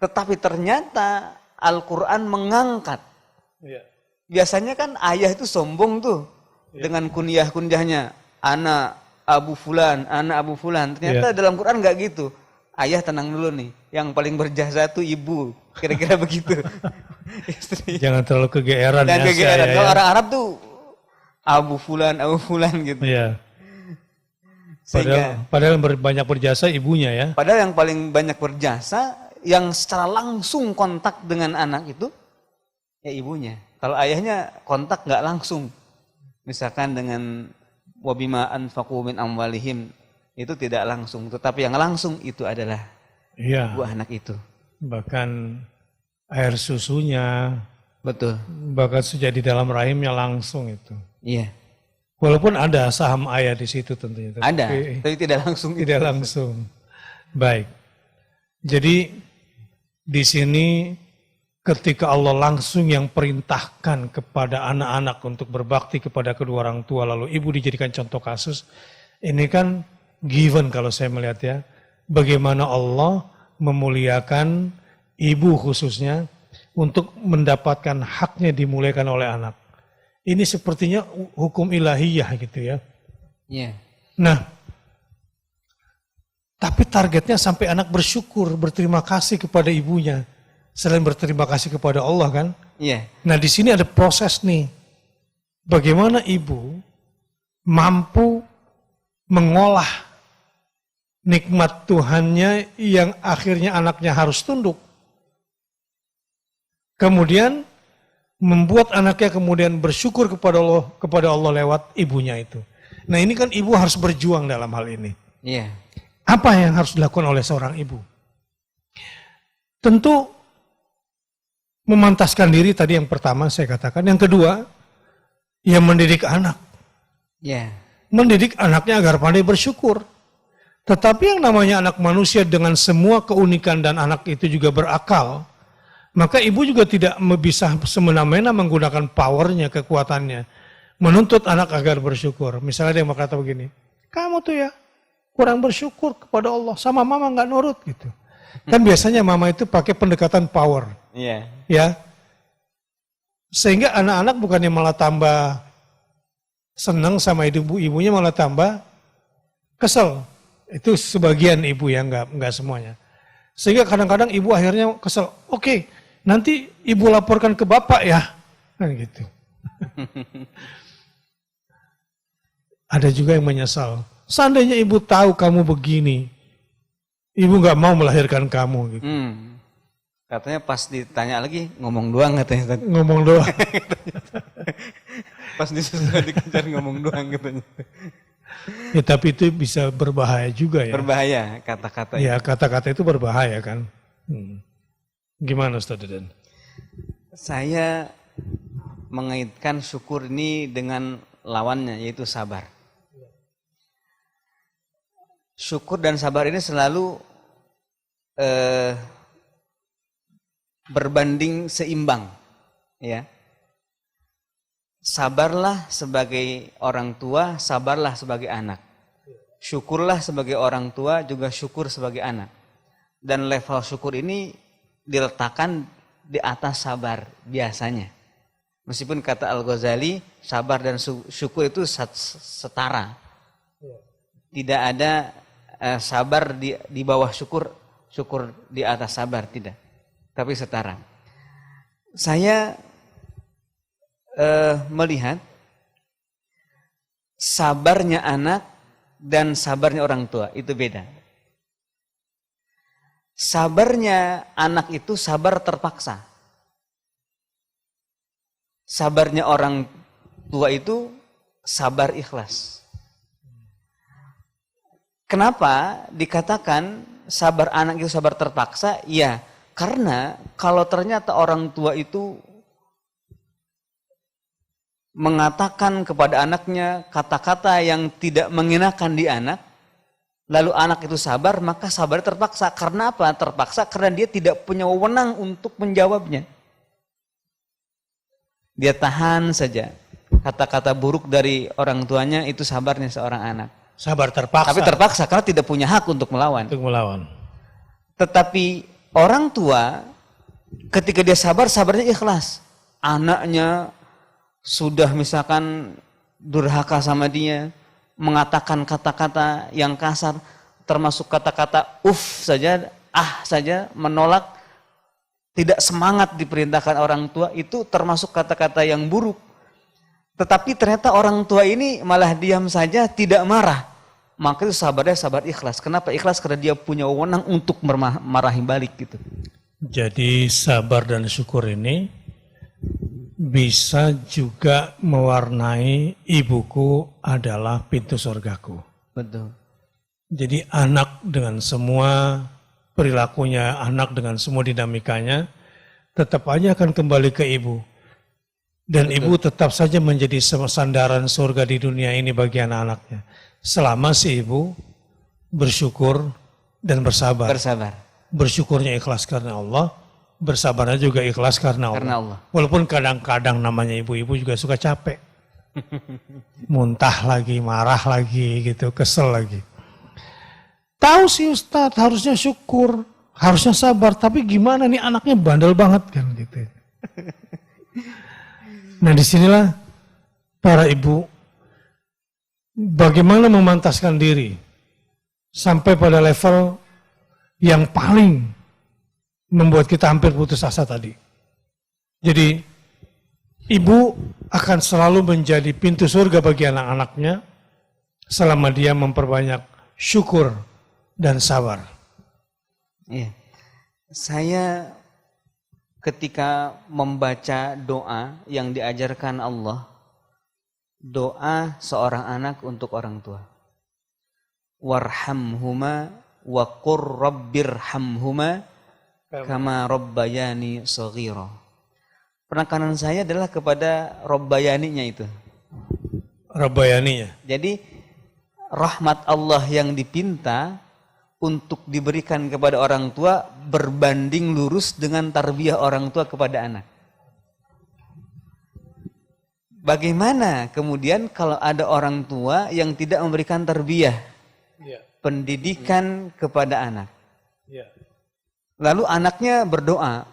Tetapi ternyata Al-Quran mengangkat. Ya. Biasanya kan ayah itu sombong tuh. Dengan kunyah-kunyahnya. Anak Abu Fulan, anak Abu Fulan. Ternyata dalam Quran nggak gitu. Ayah tenang dulu nih. Yang paling berjasa tuh ibu. Kira-kira begitu. Istri. Jangan terlalu kegeeran Dan ya. kegeeran. saya, Kalau ya. orang Arab tuh Abu Fulan gitu. Iya. Sehingga, Padahal banyak berjasa ibunya ya. padahal yang paling banyak berjasa, yang secara langsung kontak dengan anak itu, ya ibunya. Kalau ayahnya kontak nggak langsung. Misalkan dengan wabima anfaqu min amwalihim, itu tidak langsung. Tetapi yang langsung itu adalah Iya. ibu anak itu. Bahkan air susunya, Betul. bahkan sudah di dalam rahimnya langsung itu. Iya. Walaupun ada saham ayah di situ tentunya. Ada, tapi tidak langsung. Tidak langsung. Baik. Jadi di sini ketika Allah langsung yang perintahkan kepada anak-anak untuk berbakti kepada kedua orang tua, lalu ibu dijadikan contoh kasus, ini kan given kalau saya melihat ya, bagaimana Allah memuliakan ibu khususnya untuk mendapatkan haknya dimuliakan oleh anak. Ini sepertinya hukum ilahiyah gitu ya. Iya. Nah, tapi targetnya sampai anak bersyukur, berterima kasih kepada ibunya. Selain berterima kasih kepada Allah kan. Iya. Nah di sini ada proses nih. Bagaimana ibu mampu mengolah nikmat Tuhannya yang akhirnya anaknya harus tunduk. Kemudian membuat anaknya kemudian bersyukur kepada Allah lewat ibunya itu. Nah ini kan ibu harus berjuang dalam hal ini. Iya. Apa yang harus dilakukan oleh seorang ibu? Tentu memantaskan diri tadi yang pertama saya katakan. Yang kedua, ya mendidik anak. Iya. Mendidik anaknya agar pandai bersyukur. Tetapi yang namanya anak manusia dengan semua keunikan dan anak itu juga berakal, maka ibu juga tidak bisa semena-mena menggunakan powernya, kekuatannya. Menuntut anak agar bersyukur. Misalnya dia mau kata begini, kamu tuh ya kurang bersyukur kepada Allah, sama mama nggak nurut gitu. Kan biasanya mama itu pakai pendekatan power. Iya. Ya. Sehingga anak-anak bukannya malah tambah senang sama ibunya, malah tambah kesel. Itu sebagian ibu ya, nggak semuanya. Sehingga kadang-kadang ibu akhirnya kesel. Oke, nanti ibu laporkan ke bapak ya. Kan gitu. Ada juga yang menyesal. Seandainya ibu tahu kamu begini, ibu nggak mau melahirkan kamu. Gitu. Katanya pas ditanya lagi, ngomong doang katanya. Ngomong doang. Pas disuruh dikejar ngomong doang katanya. Ya, tapi itu bisa berbahaya juga ya. Berbahaya kata-kata. Ya kata-kata itu berbahaya kan. Gimana Ustaz Deden? Saya mengaitkan syukur ini dengan lawannya yaitu sabar. Syukur dan sabar ini selalu berbanding seimbang, ya. Sabarlah sebagai orang tua, sabarlah sebagai anak. Syukurlah sebagai orang tua, juga syukur sebagai anak. Dan level syukur ini diletakkan di atas sabar biasanya. Meskipun kata Al-Ghazali, sabar dan syukur itu setara. Tidak ada sabar di bawah syukur, syukur di atas sabar, tidak. Tapi setara. Saya melihat sabarnya anak dan sabarnya orang tua itu beda. Sabarnya anak itu sabar terpaksa. Sabarnya orang tua itu sabar ikhlas. Kenapa dikatakan sabar anak itu sabar terpaksa? Ya, karena kalau ternyata orang tua itu mengatakan kepada anaknya kata-kata yang tidak mengenakan di anak, lalu anak itu sabar, maka sabar terpaksa. Karena apa? Terpaksa karena dia tidak punya wewenang untuk menjawabnya. Dia tahan saja. kata-kata buruk dari orang tuanya, itu sabarnya seorang anak. Sabar terpaksa. Tapi terpaksa karena tidak punya hak untuk melawan. Untuk melawan. Tetapi orang tua ketika dia sabar, sabarnya ikhlas. Anaknya sudah misalkan durhaka sama dia, mengatakan kata-kata yang kasar, termasuk kata-kata saja, saja, menolak, tidak semangat diperintahkan orang tua, itu termasuk kata-kata yang buruk. Tetapi ternyata orang tua ini malah diam saja, tidak marah. Maka itu sabarnya sabar ikhlas. Kenapa ikhlas? Karena dia punya wewenang untuk marahi balik gitu. Jadi sabar dan syukur ini bisa juga mewarnai ibuku adalah pintu surgaku. Betul. Jadi anak dengan semua perilakunya, anak dengan semua dinamikanya, tetap aja akan kembali ke ibu. Dan ibu tetap saja menjadi sandaran surga di dunia ini bagi anak-anaknya. Selama si ibu bersyukur dan bersabar. Bersabar. Bersyukurnya ikhlas karena Allah, bersabarnya juga ikhlas karena Allah. Karena Allah. Walaupun kadang-kadang namanya ibu-ibu juga suka capek. Muntah lagi, marah lagi gitu, kesel lagi. Tahu sih Ustadz, harusnya syukur, harusnya sabar, tapi gimana nih anaknya bandel banget kan gitu. Nah disinilah para ibu bagaimana memantaskan diri sampai pada level yang paling membuat kita hampir putus asa tadi. Jadi ibu akan selalu menjadi pintu surga bagi anak-anaknya selama dia memperbanyak syukur dan sabar. Iya. Saya ketika membaca doa yang diajarkan Allah, doa seorang anak untuk orang tua. Warhamhuma wa qur rabbirhamhuma kama rabbayani shaghira. Penekanan saya adalah kepada rabbayaninya itu. Rabbayaninya. Jadi rahmat Allah yang dipinta untuk diberikan kepada orang tua berbanding lurus dengan tarbiyah orang tua kepada anak. Bagaimana kemudian kalau ada orang tua yang tidak memberikan tarbiyah, pendidikan kepada anak? Lalu anaknya berdoa,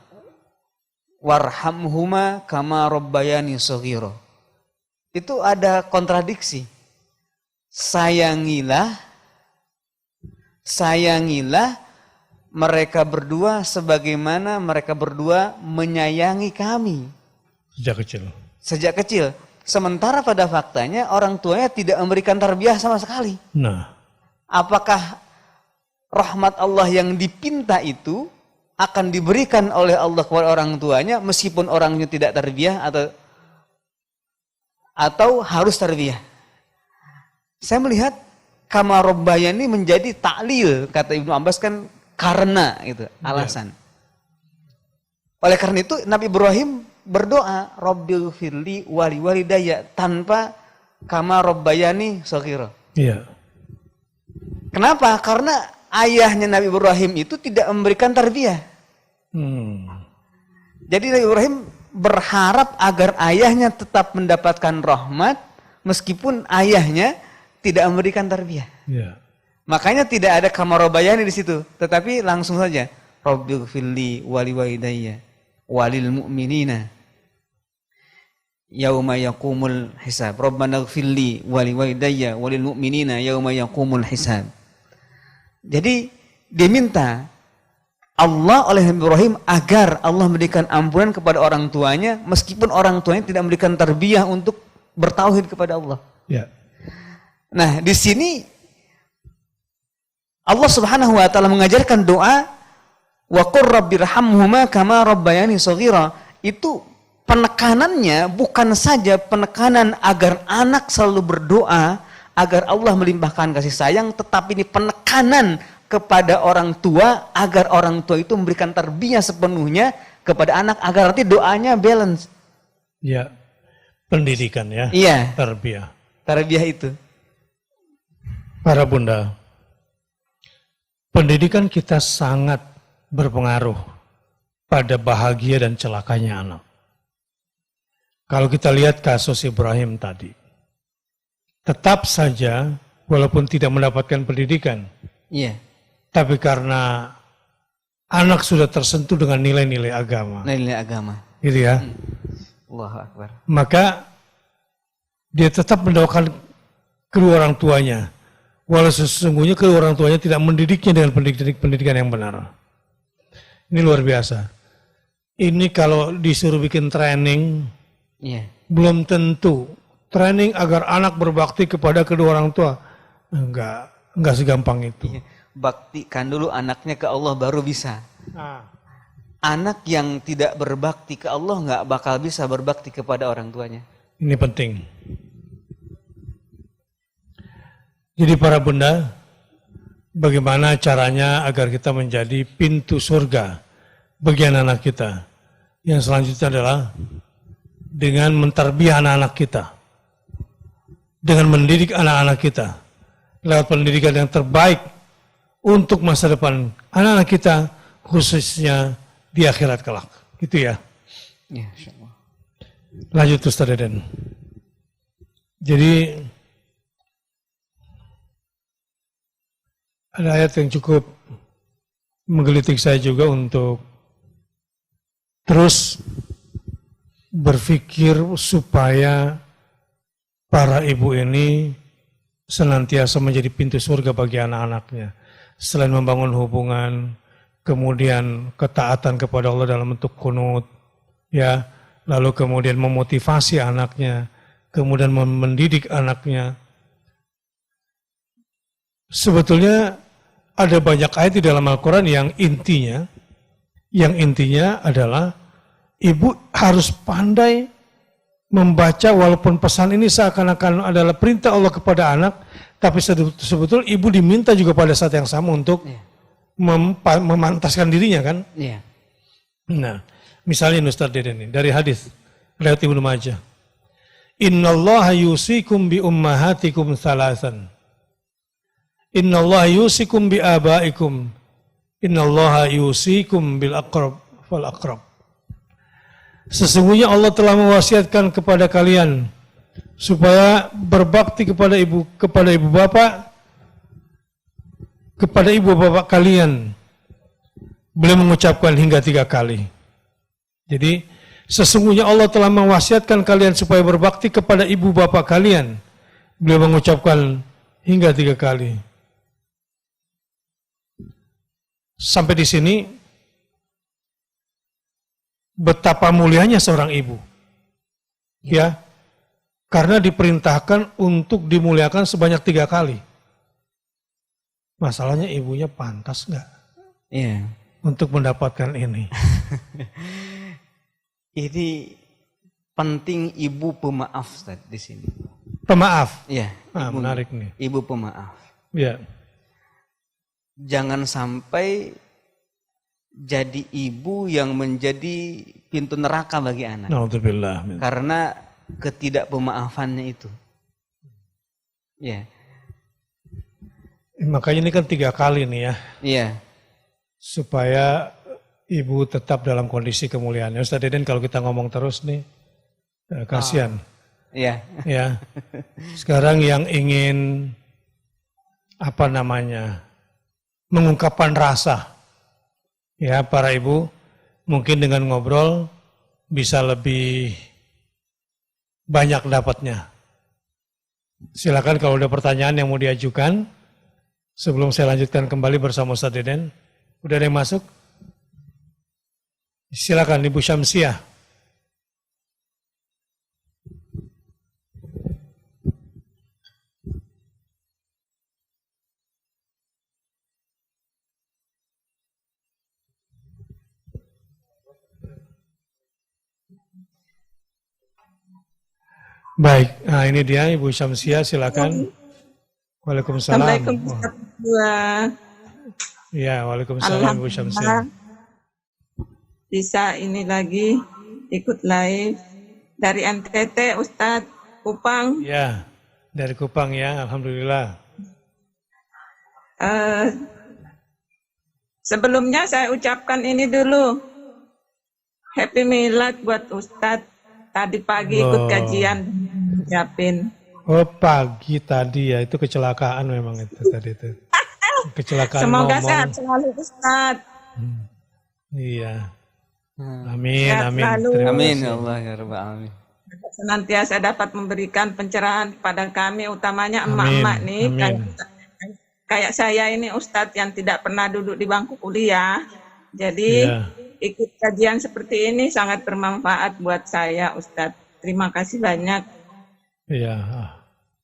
warhamhuma kama rabbayani shaghira. Itu ada kontradiksi. Sayangilah mereka berdua sebagaimana mereka berdua menyayangi kami. Sejak kecil. Sementara pada faktanya orang tuanya tidak memberikan tarbiyah sama sekali. Nah, apakah rahmat Allah yang dipinta itu akan diberikan oleh Allah kepada orang tuanya meskipun orangnya tidak tarbiyah atau harus tarbiyah? Saya melihat kama rabbayani menjadi taklil, kata Ibnu Abbas kan karena itu alasan. Oleh karena itu Nabi Ibrahim berdoa Rabbighfirli wali walidayya tanpa kama rabbayani shaghira. Iya. Kenapa? Karena ayahnya Nabi Ibrahim itu tidak memberikan tarbiyah. Jadi Nabi Ibrahim berharap agar ayahnya tetap mendapatkan rahmat meskipun ayahnya tidak memberikan tarbiyah. Iya. Makanya tidak ada kama rabbayani di situ, tetapi langsung saja Rabbighfirli wali walidayya walil mu'minina yauma yaqumul hisab. Rabbana ighfirli wali walidayya walil mu'minina yauma yaqumul hisab. Jadi diminta Allah oleh Nabi Ibrahim agar Allah memberikan ampunan kepada orang tuanya meskipun orang tuanya tidak memberikan tarbiyah untuk bertauhid kepada Allah. Ya. Nah, di sini Allah Subhanahu wa taala mengajarkan doa wa qur rabbirhamhuma kama rabbayani shaghira. Itu penekanannya bukan saja penekanan agar anak selalu berdoa agar Allah melimpahkan kasih sayang, tetapi ini penekanan kepada orang tua agar orang tua itu memberikan tarbiyah sepenuhnya kepada anak agar nanti doanya balance. Ya. Pendidikan ya. Iya. Tarbiyah. Tarbiyah itu. Para bunda, pendidikan kita sangat berpengaruh pada bahagia dan celakanya anak. Kalau kita lihat kasus Ibrahim tadi, tetap saja walaupun tidak mendapatkan pendidikan, Iya. tapi karena anak sudah tersentuh dengan nilai-nilai agama, Nilai agama. gitu ya, Allahu Akbar. maka dia tetap mendoakan kedua orang tuanya, walau sesungguhnya kedua orang tuanya tidak mendidiknya dengan pendidikan yang benar. Ini luar biasa. Ini kalau disuruh bikin training, Iya. belum tentu training agar anak berbakti kepada kedua orang tua. Enggak segampang itu. Iya. Baktikan dulu anaknya ke Allah baru bisa. Nah, Anak yang tidak berbakti ke Allah nggak bakal bisa berbakti kepada orang tuanya. ini penting. Jadi para bunda, bagaimana caranya agar kita menjadi pintu surga bagi anak-anak kita? Yang selanjutnya adalah dengan mentarbiah anak-anak kita. Dengan mendidik anak-anak kita. Lewat pendidikan yang terbaik untuk masa depan anak-anak kita, khususnya di akhirat kelak. Gitu ya. Ya, insyaallah. Lanjut Ustaz Deden. Jadi ada ayat yang cukup menggelitik saya juga untuk terus berpikir supaya para ibu ini senantiasa menjadi pintu surga bagi anak-anaknya. Selain membangun hubungan, kemudian ketaatan kepada Allah dalam bentuk qunut, ya, lalu kemudian memotivasi anaknya, kemudian mendidik anaknya. Sebetulnya ada banyak ayat di dalam Al-Quran yang intinya adalah ibu harus pandai membaca, walaupun pesan ini seakan-akan adalah perintah Allah kepada anak, tapi sebetulnya ibu diminta juga pada saat yang sama untuk memantaskan dirinya kan. Iya. Nah, misalnya Ustaz Deden ini dari hadis riwayat Ibnu Majah. Innallaha yusikum bi ummahatikum salasan. Innallaha yusikum bi abaikum. Innallaha yusikum bil aqrab fal aqrab. Sesungguhnya Allah telah mewasiatkan kepada kalian supaya berbakti kepada ibu bapak, kepada ibu bapak kalian. Beliau mengucapkan hingga 3 kali. Jadi sesungguhnya Allah telah mewasiatkan kalian supaya berbakti kepada ibu bapak kalian. Beliau mengucapkan hingga 3 kali. Sampai di sini betapa mulianya seorang ibu. Ya. Karena diperintahkan untuk dimuliakan sebanyak 3 kali. Masalahnya ibunya pantas enggak? Iya. Untuk mendapatkan ini. Ini penting ibu pemaaf Ustaz, di sini. Pemaaf. Iya. Menarik nih. Ibu pemaaf. Ya. Jangan sampai jadi ibu yang menjadi pintu neraka bagi anak. Alhamdulillah. Karena ketidakpemaafannya itu. Ya. Makanya ini kan 3 kali nih ya. Iya. Supaya ibu tetap dalam kondisi kemuliaannya. Ustaz Deden kalau kita ngomong terus nih, kasihan. Iya. Ya. Sekarang yang ingin mengungkapkan rasa, ya para ibu mungkin dengan ngobrol bisa lebih banyak dapatnya. Silakan kalau ada pertanyaan yang mau diajukan sebelum saya lanjutkan kembali bersama Ustaz Deden. Udah ada yang masuk? Silakan Ibu Syamsiah. Baik, nah ini dia Ibu Syamsiah, silakan. Waalaikumsalam. Assalamualaikum warahmatullahi. Ya, waalaikumsalam Ibu Syamsiah. Bisa ini lagi ikut live dari NTT Ustadz Kupang. Ya, dari Kupang ya, alhamdulillah. Sebelumnya saya ucapkan ini dulu. Happy Milad buat Ustadz Tadi pagi ikut Oh. kajian, ucapin. Oh, pagi tadi ya, itu kecelakaan memang itu tadi itu. Kecelakaan Semoga ngomong. sehat selalu Ustadz. Iya. Amin, Sehat amin. selalu. Terima Amin kasih. ya Allah ya Rabbal alamin. Senantiasa dapat memberikan pencerahan kepada kami, utamanya Amin, emak-emak nih. amin. Kayak saya ini Ustadz yang tidak pernah duduk di bangku kuliah. Jadi Iya. ikut kajian seperti ini sangat bermanfaat buat saya Ustadz. Terima kasih banyak. Iya.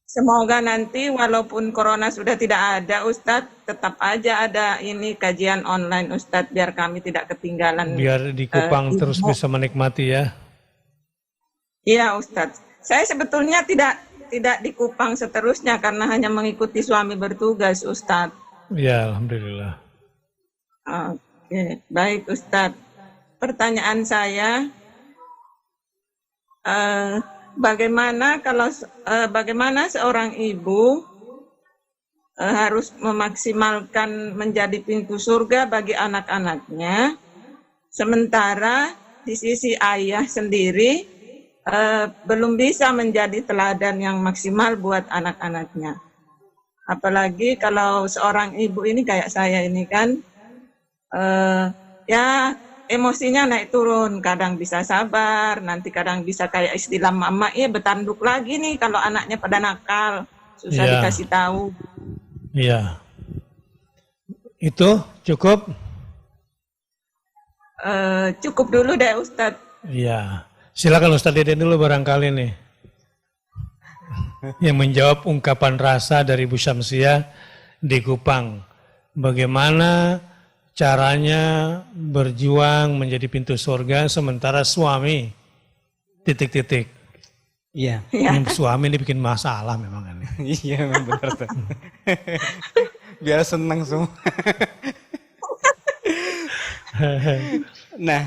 Semoga nanti walaupun corona sudah tidak ada Ustadz, tetap aja ada ini kajian online Ustadz biar kami tidak ketinggalan. Biar di Kupang terus ilmu. bisa menikmati ya. Iya Ustadz. Saya sebetulnya tidak di Kupang seterusnya karena hanya mengikuti suami bertugas Ustadz. Ya, alhamdulillah. Oke, baik Ustadz. Pertanyaan saya, bagaimana seorang ibu harus memaksimalkan menjadi pintu surga bagi anak-anaknya, sementara di sisi ayah sendiri belum bisa menjadi teladan yang maksimal buat anak-anaknya. Apalagi kalau seorang ibu ini kayak saya ini kan, ya emosinya naik turun, kadang bisa sabar, nanti kadang bisa kayak istilah mama, ya betanduk lagi nih kalau anaknya pada nakal, susah Iya. dikasih tahu. Iya. Itu cukup? Cukup dulu deh Ustadz. Iya. Silakan Ustadz Deden dulu barangkali nih. Yang menjawab ungkapan rasa dari Bu Syamsiah di Kupang. Bagaimana caranya berjuang menjadi pintu surga sementara suami titik-titik. Iya. Ini suami ini bikin masalah memang ini. Iya memang benar tuh. Biar senang semua. Nah,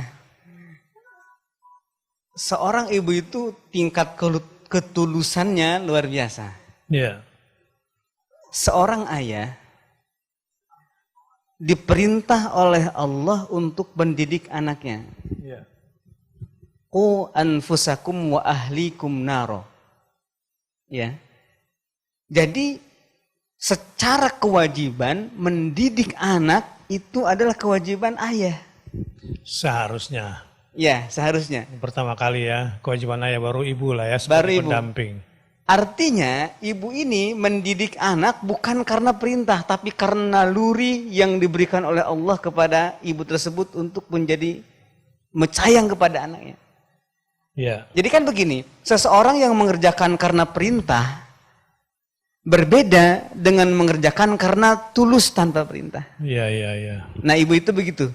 seorang ibu itu tingkat ketulusannya luar biasa. Iya. Seorang ayah diperintah oleh Allah untuk mendidik anaknya. Iya. Qu anfusakum wa ahlikum naro. Ya. Jadi secara kewajiban mendidik anak itu adalah kewajiban ayah. Seharusnya. Ya, seharusnya. Pertama kali ya, kewajiban ayah baru ibu lah ya, Baru sebagai ibu. pendamping. Artinya ibu ini mendidik anak bukan karena perintah, tapi karena naluri yang diberikan oleh Allah kepada ibu tersebut untuk menjadi sayang kepada anaknya. Iya. Jadi kan begini, seseorang yang mengerjakan karena perintah berbeda dengan mengerjakan karena tulus tanpa perintah. Iya, iya, iya. Nah, ibu itu begitu.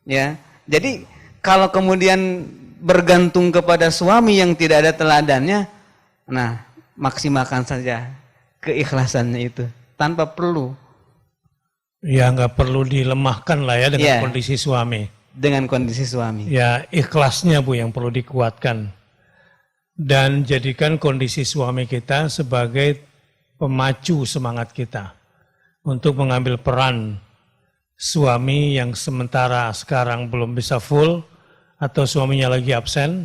Ya. Jadi kalau kemudian bergantung kepada suami yang tidak ada teladannya, nah maksimalkan saja keikhlasannya itu tanpa perlu Ya nggak perlu dilemahkan lah ya dengan Iya. kondisi suami. dengan kondisi suami. Ya ikhlasnya Bu yang perlu dikuatkan. Dan jadikan kondisi suami kita sebagai pemacu semangat kita. Untuk mengambil peran suami yang sementara sekarang belum bisa full. Atau suaminya lagi absen.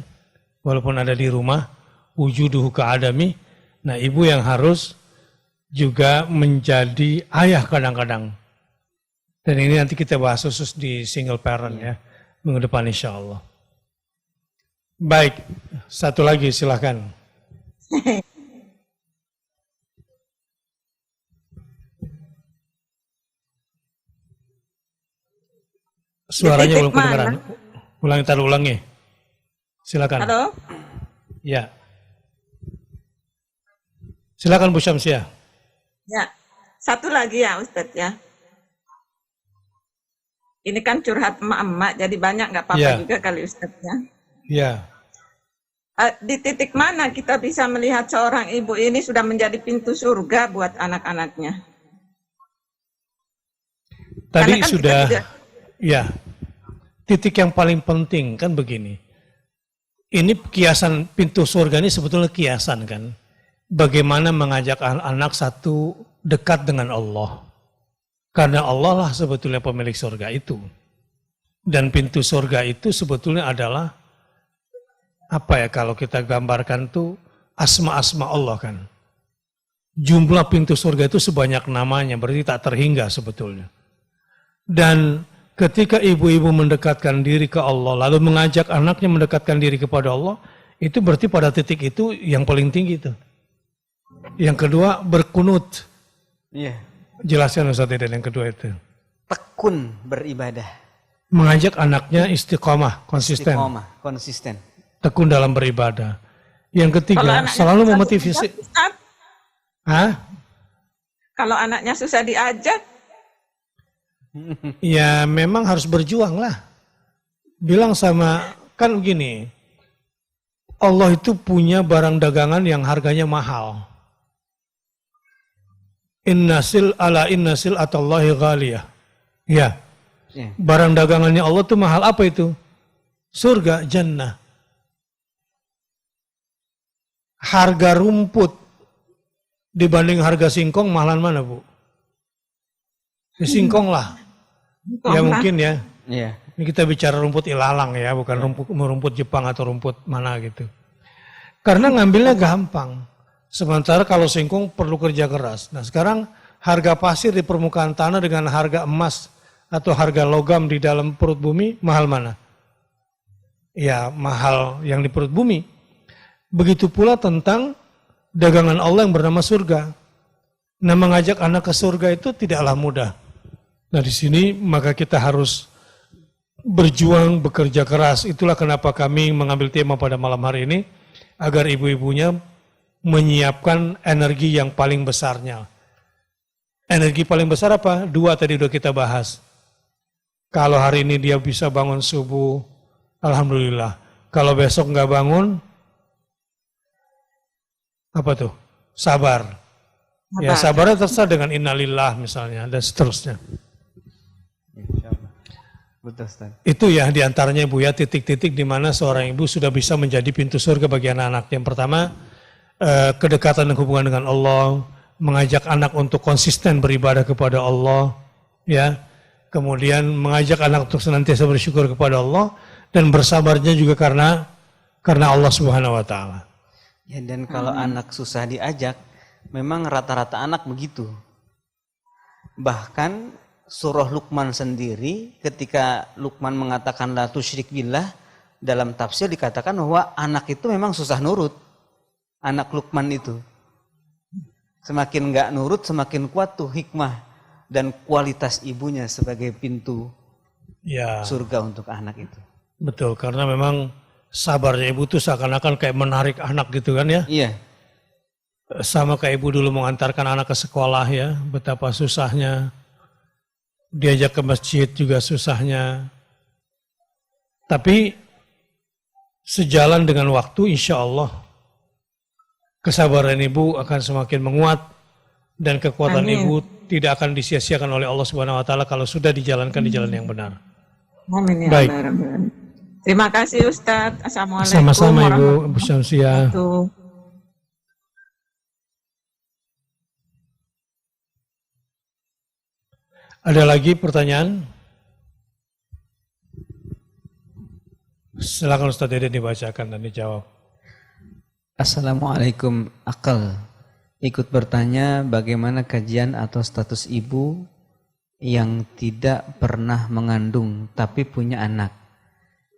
Walaupun ada di rumah. Wujuduhu ka'adami. Nah ibu yang harus juga menjadi ayah kadang-kadang. Dan ini nanti kita bahas khusus di single parent ya, minggu depan insya Allah. Baik, satu lagi silahkan. Suaranya Titik belum kedengaran. Ulangi. Silakan. Halo? Ya. Silakan Bu Syamsiah. Ya, satu lagi ya Ustadz ya. Ini kan curhat emak-emak, jadi banyak nggak apa-apa Ya. juga kali Ustadz ya. Ya. Di titik mana kita bisa melihat seorang ibu ini sudah menjadi pintu surga buat anak-anaknya? Tadi Karena kan sudah, kita juga- ya, titik yang paling penting kan begini. Ini kiasan pintu surga ini sebetulnya kiasan kan. Bagaimana mengajak anak satu dekat dengan Allah. Karena Allah lah sebetulnya pemilik surga itu. Dan pintu surga itu sebetulnya adalah apa ya kalau kita gambarkan tuh asma-asma Allah kan. Jumlah pintu surga itu sebanyak namanya, berarti tak terhingga sebetulnya. Dan ketika ibu-ibu mendekatkan diri ke Allah, lalu mengajak anaknya mendekatkan diri kepada Allah, itu berarti pada titik itu yang paling tinggi itu. Yang kedua, berkunut. Iya. Jelaskan Ustaz Deden yang kedua itu. Tekun beribadah. Mengajak anaknya istiqomah, konsisten. Istiqomah, konsisten. Tekun dalam beribadah. Yang Kalau ketiga, anaknya selalu susah memotivasi. diajak, Ustaz, Hah? kalau anaknya susah diajak, Ya memang harus berjuang lah. Bilang sama, kan begini, Allah itu punya barang dagangan yang harganya mahal. Innasil atallahi ghaliyah. Ya, Ya. barang dagangannya Allah itu mahal, apa itu? Surga, jannah. Harga rumput dibanding harga singkong mahalan mana, Bu? Ya, singkong lah. Ya mungkin ya. Iya. Ini kita bicara rumput ilalang ya, bukan rumput Jepang atau rumput mana gitu. Karena ngambilnya gampang. Sementara kalau singkong perlu kerja keras. Nah sekarang harga pasir di permukaan tanah dengan harga emas atau harga logam di dalam perut bumi, mahal mana? Ya mahal yang di perut bumi. Begitu pula tentang dagangan Allah yang bernama surga. Nah mengajak anak ke surga itu tidaklah mudah. Nah di sini maka kita harus berjuang, bekerja keras. Itulah kenapa kami mengambil tema pada malam hari ini, agar ibu-ibunya menyiapkan energi yang paling besarnya. Energi paling besar apa? Dua tadi udah kita bahas. Kalau hari ini dia bisa bangun subuh, alhamdulillah. Kalau besok nggak bangun, apa tuh? Sabar. Ya sabarnya terserah dengan innalillah misalnya, dan seterusnya. Betul, Ustaz. Itu ya diantaranya Ibu ya, titik-titik di mana seorang ibu sudah bisa menjadi pintu surga bagi anak-anak. Yang pertama, kedekatan dan hubungan dengan Allah, mengajak anak untuk konsisten beribadah kepada Allah, ya. Kemudian mengajak anak untuk senantiasa bersyukur kepada Allah, dan bersabarnya juga karena Allah Subhanahu wa taala. Ya, dan kalau anak susah diajak, memang rata-rata anak begitu. Bahkan surah Luqman sendiri, ketika Luqman mengatakan la tusyrik billah, dalam tafsir dikatakan bahwa anak itu memang susah nurut. Anak Luqman itu. Semakin enggak nurut, semakin kuat tuh hikmah dan kualitas ibunya sebagai pintu Ya, surga untuk anak itu. betul, karena memang sabarnya ibu tuh seakan-akan kayak menarik anak gitu kan ya. Iya. Sama kayak ibu dulu mengantarkan anak ke sekolah ya, betapa susahnya. Diajak ke masjid juga susahnya. Tapi sejalan dengan waktu insya Allah kesabaran ibu akan semakin menguat dan kekuatan Amin. ibu tidak akan disia-siakan oleh Allah Subhanahu wa taala kalau sudah dijalankan di jalan yang benar. Amin ya Baik. Allah Rabbal Alamin. Terima kasih Ustadz. Assalamualaikum Sama-sama Ibu, warahmatullahi Bu Syamsiah. wabarakatuh. Ada lagi pertanyaan? Silakan Ustaz Deden dibacakan dan dijawab. Assalamualaikum Akal. Ikut bertanya bagaimana kajian atau status ibu yang tidak pernah mengandung tapi punya anak.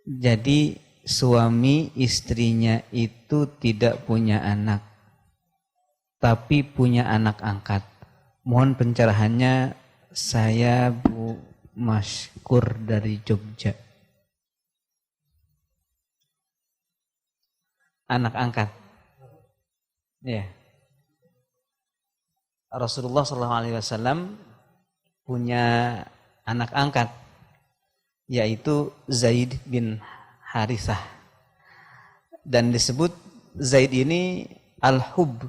Jadi suami istrinya itu tidak punya anak tapi punya anak angkat. Mohon pencerahannya, saya Bu Maskur dari Jogja. Anak angkat. Ya. Rasulullah SAW punya anak angkat, yaitu Zaid bin Harithah. Dan disebut Zaid ini al-hub,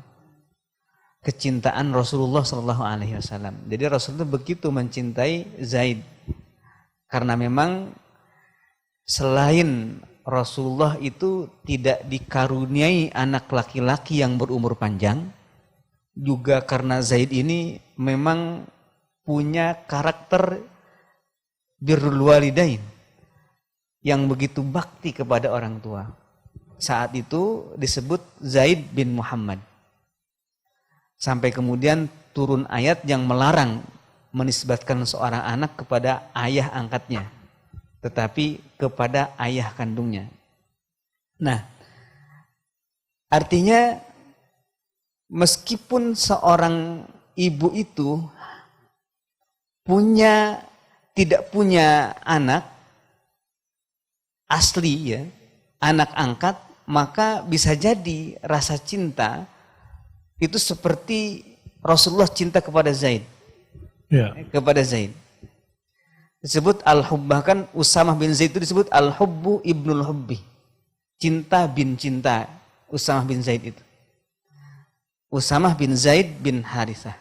kecintaan Rasulullah SAW. Jadi Rasulullah begitu mencintai Zaid, karena memang selain Rasulullah itu tidak dikaruniai anak laki-laki yang berumur panjang, juga karena Zaid ini memang punya karakter birrul walidain yang begitu bakti kepada orang tua. saat itu disebut Zaid bin Muhammad. Sampai kemudian turun ayat yang melarang menisbatkan seorang anak kepada ayah angkatnya, tetapi kepada ayah kandungnya. Nah, artinya meskipun seorang ibu itu tidak punya anak asli ya, anak angkat, maka bisa jadi rasa cinta itu seperti Rasulullah cinta kepada Zaid. Ya. Kepada Zaid. Disebut al-hubb, bahkan Usamah bin Zaid itu disebut al-hubbu ibnul hubbi. Cinta bin cinta Usamah bin Zaid itu. Usamah bin Zaid bin Harithah.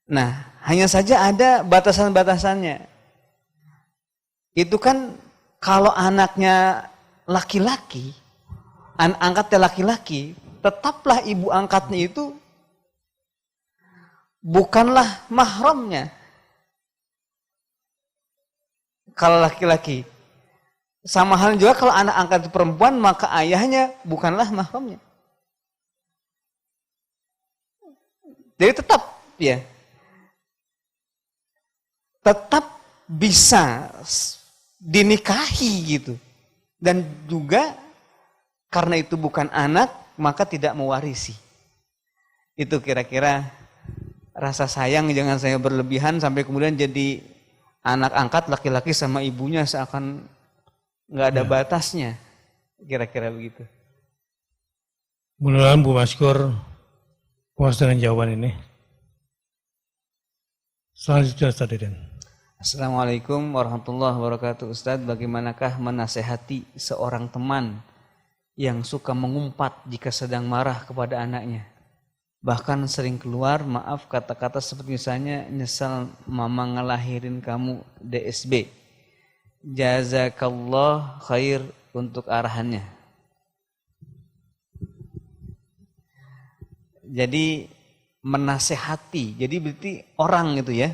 Nah, hanya saja ada batasan-batasannya. Itu kan kalau anaknya laki-laki, anak angkatnya laki-laki, tetaplah ibu angkatnya itu bukanlah mahramnya. Kalau laki-laki. Sama halnya juga kalau anak angkat itu perempuan, maka ayahnya bukanlah mahramnya. Jadi tetap ya, tetap bisa dinikahi gitu. Dan juga karena itu bukan anak, maka tidak mewarisi. Itu kira-kira rasa sayang, jangan saya berlebihan sampai kemudian jadi anak angkat laki-laki sama ibunya seakan nggak ada batasnya. Kira-kira begitu. Mudah-mudahan Bu Maskur puas dengan jawaban ini. Selanjutnya Ustaz Deden. Assalamualaikum warahmatullahi wabarakatuh. Ustadz, bagaimanakah menasehati seorang teman yang suka mengumpat jika sedang marah kepada anaknya? Bahkan sering keluar, maaf, kata-kata seperti misalnya, nyesal mama ngelahirin kamu DSB. Jazakallah khair untuk arahannya. Jadi menasehati, jadi berarti orang itu ya,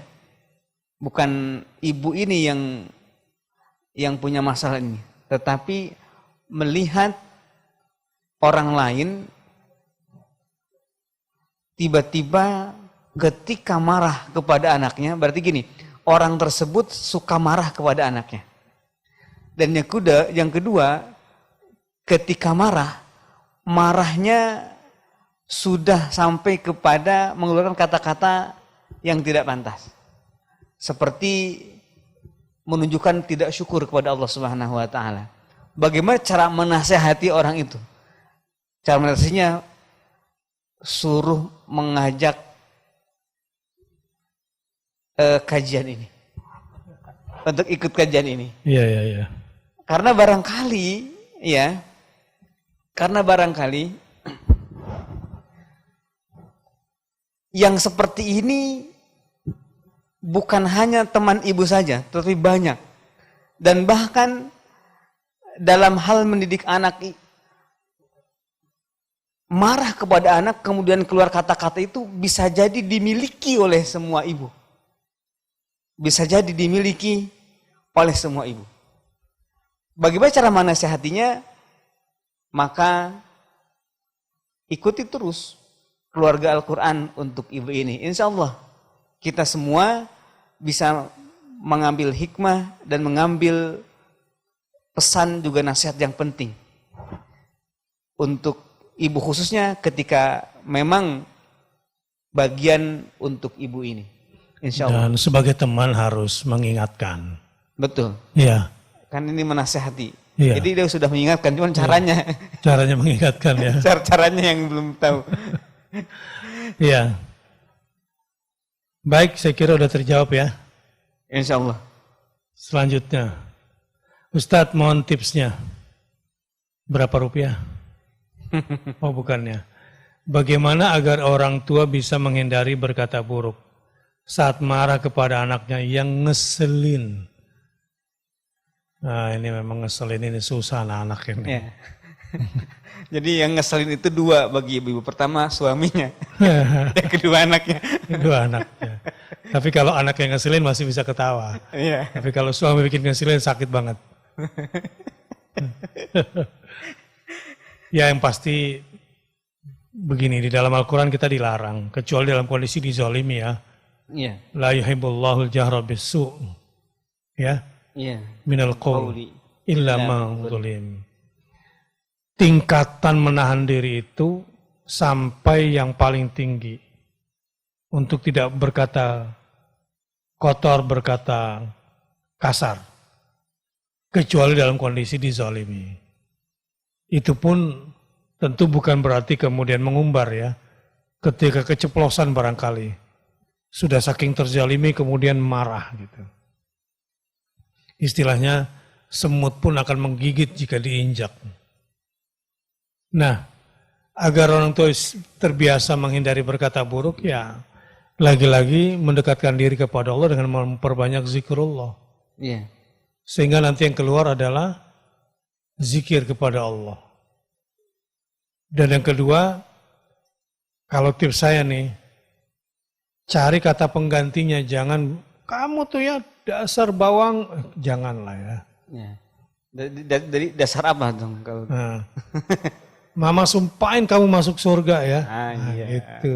bukan ibu ini yang punya masalah ini, tetapi melihat orang lain tiba-tiba ketika marah kepada anaknya, berarti gini, orang tersebut suka marah kepada anaknya. Dan yang kedua, ketika marahnya sudah sampai kepada mengeluarkan kata-kata yang tidak pantas. Seperti menunjukkan tidak syukur kepada Allah Subhanahu wa taala. Bagaimana cara menasehati orang itu? Cara menasehatinya suruh mengajak kajian ini. Untuk ikut kajian ini. Iya. Karena barangkali yang seperti ini bukan hanya teman ibu saja, tetapi banyak. Dan bahkan dalam hal mendidik anak, marah kepada anak kemudian keluar kata-kata itu bisa jadi dimiliki oleh semua ibu. Bisa jadi dimiliki oleh semua ibu. Bagaimana cara menasihatinya? Maka ikuti terus keluarga Al-Quran untuk ibu ini. Insya Allah kita semua bisa mengambil hikmah dan mengambil pesan juga nasihat yang penting. Untuk ibu khususnya ketika memang bagian untuk ibu ini. Insya Allah. Dan sebagai teman harus mengingatkan. Betul. Iya. Kan ini menasehati. Iya. Jadi dia sudah mengingatkan, cuman caranya. Caranya mengingatkan ya. Caranya yang belum tahu. Iya. Baik, saya kira udah terjawab ya. Insya Allah. Selanjutnya, Ustadz mohon tipsnya. Berapa rupiah? Oh bukannya. Bagaimana agar orang tua bisa menghindari berkata buruk saat marah kepada anaknya yang ngeselin? Nah ini memang ngeselin, ini susah anak ini. Ya. Jadi yang ngeselin itu dua bagi ibu. Pertama suaminya, yang kedua anaknya. Kedua anaknya. Tapi kalau anak yang ngeselin masih bisa ketawa. Iya. Tapi kalau suami bikin ngeselin sakit banget. Ya yang pasti begini, di dalam Al-Quran kita dilarang, kecuali dalam kondisi dizalimi ya. Iya. La yuhibbullahu al-jahra bis-su' ya, Iya. minal qawl Qauli. illa man zulim. Tingkatan menahan diri itu sampai yang paling tinggi. Untuk tidak berkata kotor, berkata kasar. Kecuali dalam kondisi dizalimi. Itu pun tentu bukan berarti kemudian mengumbar ya. Ketika keceplosan barangkali. Sudah saking terzalimi kemudian marah gitu. Istilahnya semut pun akan menggigit jika diinjak. Nah, agar orang tua terbiasa menghindari berkata buruk ya lagi-lagi mendekatkan diri kepada Allah dengan memperbanyak zikrullah. Iya. Sehingga nanti yang keluar adalah zikir kepada Allah. Dan yang kedua, kalau tips saya nih, cari kata penggantinya, jangan kamu tuh ya dasar bawang, janganlah ya. Iya. Dari dasar apa dong kalau? Nah, Mama sumpahin kamu masuk surga ya. Iya. Itu.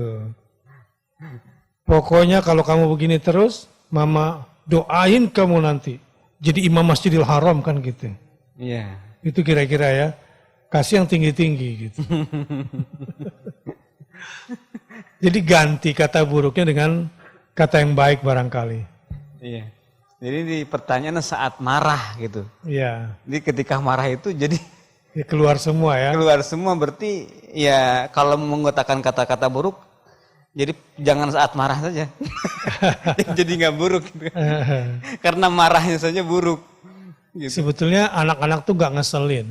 Pokoknya kalau kamu begini terus, Mama doain kamu nanti jadi imam Masjidil Haram kan gitu. Iya. Itu kira-kira ya. Kasih yang tinggi-tinggi gitu. Jadi ganti kata buruknya dengan kata yang baik barangkali. Iya. Jadi di pertanyaan saat marah gitu. Iya. Jadi ketika marah itu jadi Ya, keluar semua ya. keluar semua, berarti ya kalau mengutarakan kata-kata buruk, jadi jangan saat marah saja. Jadi nggak buruk gitu. Karena marahnya saja buruk. Gitu. Sebetulnya anak-anak tuh nggak ngeselin.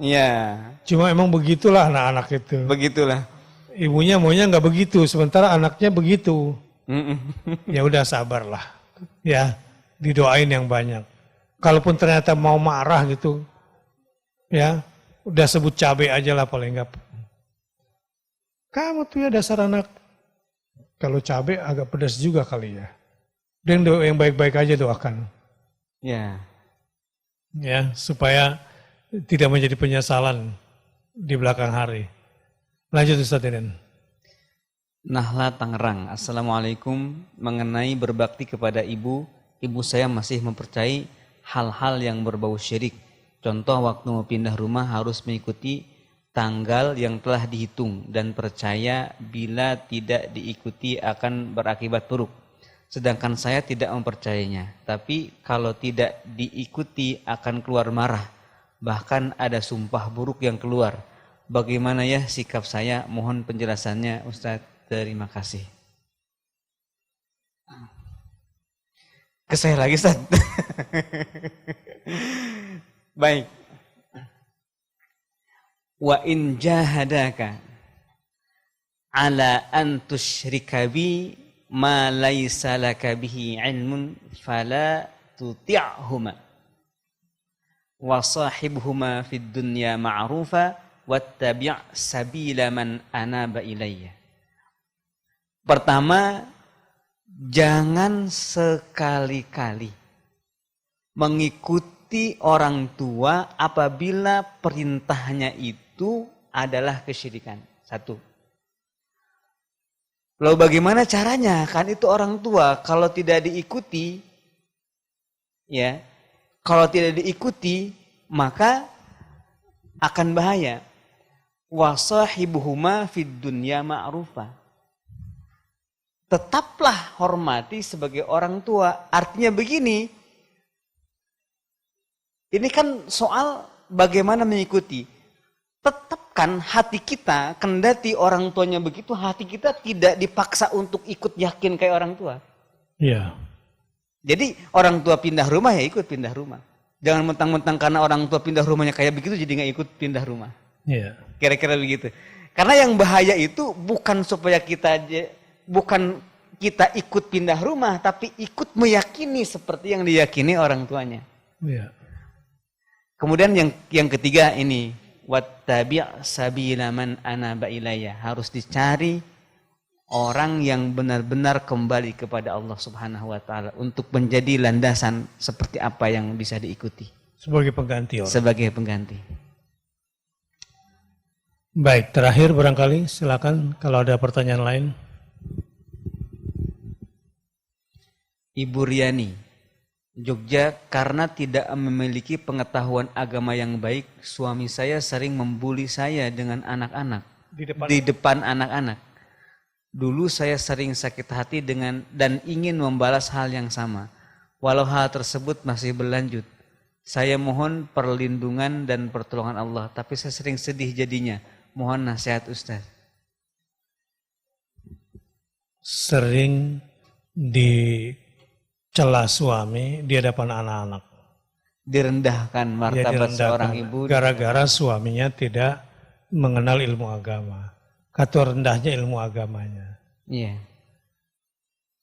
Iya, Cuma emang begitulah anak-anak itu. begitulah. Ibunya maunya nggak begitu, sementara anaknya begitu. Mm-mm. Ya udah sabarlah. Ya, didoain yang banyak. Kalaupun ternyata mau marah gitu, ya udah sebut cabai aja lah paling enggak. Kamu tuh ya dasar anak. Kalau cabai agak pedas juga kali ya. Dan yang baik-baik aja doakan. Ya, Ya, supaya tidak menjadi penyesalan di belakang hari. Lanjut Ustaz Deden. Nahla Tangerang. Assalamualaikum. Mengenai berbakti kepada ibu saya masih mempercayai hal-hal yang berbau syirik. Contoh waktu mau pindah rumah harus mengikuti tanggal yang telah dihitung dan percaya bila tidak diikuti akan berakibat buruk. Sedangkan saya tidak mempercayainya. Tapi kalau tidak diikuti akan keluar marah. Bahkan ada sumpah buruk yang keluar. Bagaimana ya sikap saya? Mohon penjelasannya Ustadz. Terima kasih. Ke saya lagi Ustadz. Baik. Wa in jahadaka ala an tusyrika bi ma laysa laka bihi ilmun fala tuti'huma wa sahibhuma fid dunya ma'rufa wattabi' sabila man anaba ilayya. Pertama, jangan sekali-kali mengikuti orang tua apabila perintahnya itu adalah kesyirikan. Satu. Lalu bagaimana caranya? Kan itu orang tua, kalau tidak diikuti, ya, kalau tidak diikuti, maka akan bahaya. Wasahibuhuma fid dunya ma'rufa. Tetaplah hormati sebagai orang tua. Artinya begini, ini kan soal bagaimana mengikuti. Tetapkan hati kita, kendati orang tuanya begitu, hati kita tidak dipaksa untuk ikut yakin kayak orang tua. Iya. Jadi orang tua pindah rumah ya ikut pindah rumah. Jangan mentang-mentang karena orang tua pindah rumahnya kayak begitu jadi nggak ikut pindah rumah. Iya. Kira-kira begitu. Karena yang bahaya itu bukan supaya bukan kita ikut pindah rumah, tapi ikut meyakini seperti yang diyakini orang tuanya. Iya. Kemudian yang ketiga ini, wattabi' sabila man anaba ilayya. Harus dicari orang yang benar-benar kembali kepada Allah Subhanahu wa taala untuk menjadi landasan seperti apa yang bisa diikuti. Sebagai pengganti orang. Sebagai pengganti. Baik, terakhir barangkali silakan kalau ada pertanyaan lain. Ibu Riani, Jogja, karena tidak memiliki pengetahuan agama yang baik, suami saya sering membuli saya dengan anak-anak di depan anak-anak. Dulu saya sering sakit hati dan ingin membalas hal yang sama. Walau hal tersebut masih berlanjut. Saya mohon perlindungan dan pertolongan Allah, tapi saya sering sedih jadinya. Mohon nasihat Ustaz. Sering dicela suami di hadapan anak-anak. Direndahkan martabat seorang ibu. Gara-gara suaminya tidak mengenal ilmu agama. Kata rendahnya ilmu agamanya. Iya.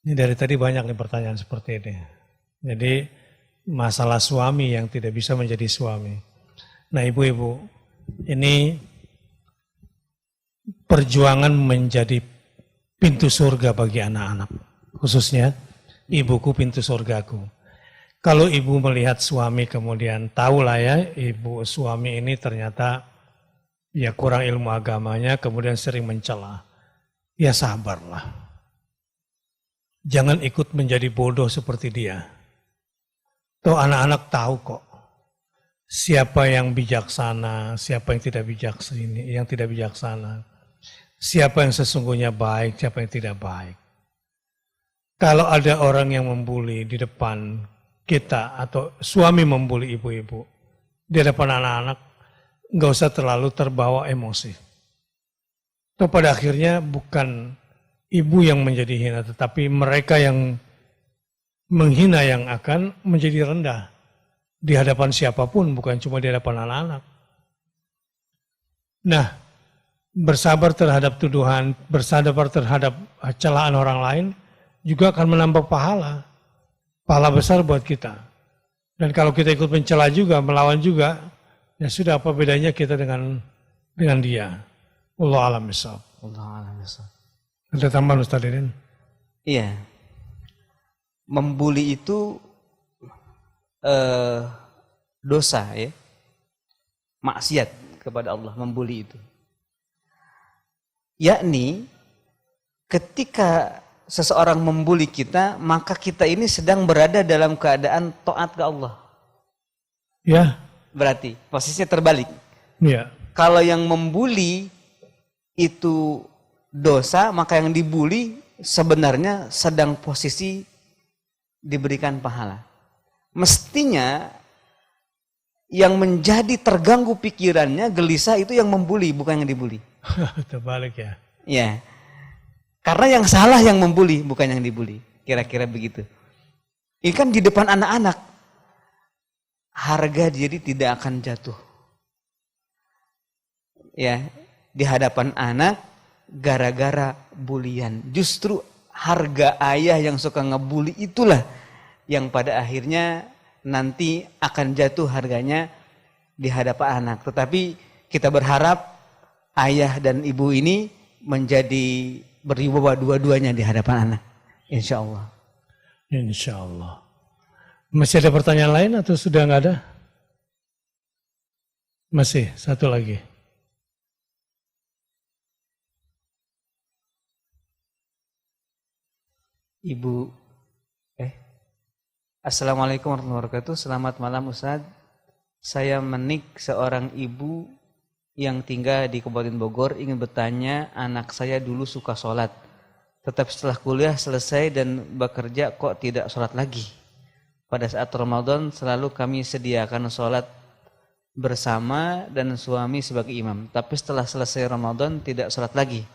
Ini dari tadi banyak nih pertanyaan seperti ini. Jadi masalah suami yang tidak bisa menjadi suami. Nah ibu-ibu, ini perjuangan menjadi pintu surga bagi anak-anak. Khususnya ibuku pintu surgaku. Kalau ibu melihat suami kemudian tahulah ya, ibu suami ini ternyata ya kurang ilmu agamanya, kemudian sering mencela. Ya sabarlah. Jangan ikut menjadi bodoh seperti dia. Tuh anak-anak tahu kok. Siapa yang bijaksana, siapa yang tidak bijaksana. Siapa yang sesungguhnya baik, siapa yang tidak baik. Kalau ada orang yang membuli di depan kita atau suami membuli ibu-ibu di depan anak-anak, nggak usah terlalu terbawa emosi. Atau pada akhirnya bukan ibu yang menjadi hina, tetapi mereka yang menghina yang akan menjadi rendah di hadapan siapapun, bukan cuma di hadapan anak-anak. Nah, bersabar terhadap tuduhan, bersabar terhadap celaan orang lain juga akan menambah pahala. Pahala besar buat kita. Dan kalau kita ikut mencela juga, melawan juga, ya sudah apa bedanya kita dengan dia. Wallahu a'lam bishawab. Ada tambahan Ustaz Didin? Iya. Membuli itu dosa ya. Maksiat kepada Allah membuli itu. Yakni ketika seseorang membuli kita, maka kita ini sedang berada dalam keadaan taat ke Allah. Ya. Berarti posisinya terbalik. Ya. Kalau yang membuli itu dosa, maka yang dibuli sebenarnya sedang posisi diberikan pahala. Mestinya yang menjadi terganggu pikirannya, gelisah itu yang membuli, bukan yang dibuli. Terbalik ya. Ya. Karena yang salah yang membuli, bukan yang dibuli. Kira-kira begitu. Ini kan di depan anak-anak. Harga diri tidak akan jatuh. Ya, di hadapan anak gara-gara bulian. Justru harga ayah yang suka ngebuli itulah yang pada akhirnya nanti akan jatuh harganya di hadapan anak. Tetapi kita berharap ayah dan ibu ini menjadi berwibawa dua-duanya di hadapan anak. Insya Allah. Insya Allah. Masih ada pertanyaan lain atau sudah nggak ada? Masih, satu lagi. Ibu, Assalamualaikum warahmatullahi wabarakatuh. Selamat malam Ustaz. Saya Menik, seorang ibu yang tinggal di Kabupaten Bogor, ingin bertanya, anak saya dulu suka sholat. Tetapi setelah kuliah selesai dan bekerja kok tidak sholat lagi. Pada saat Ramadan selalu kami sediakan sholat bersama dan suami sebagai imam. Tapi setelah selesai Ramadan tidak sholat lagi.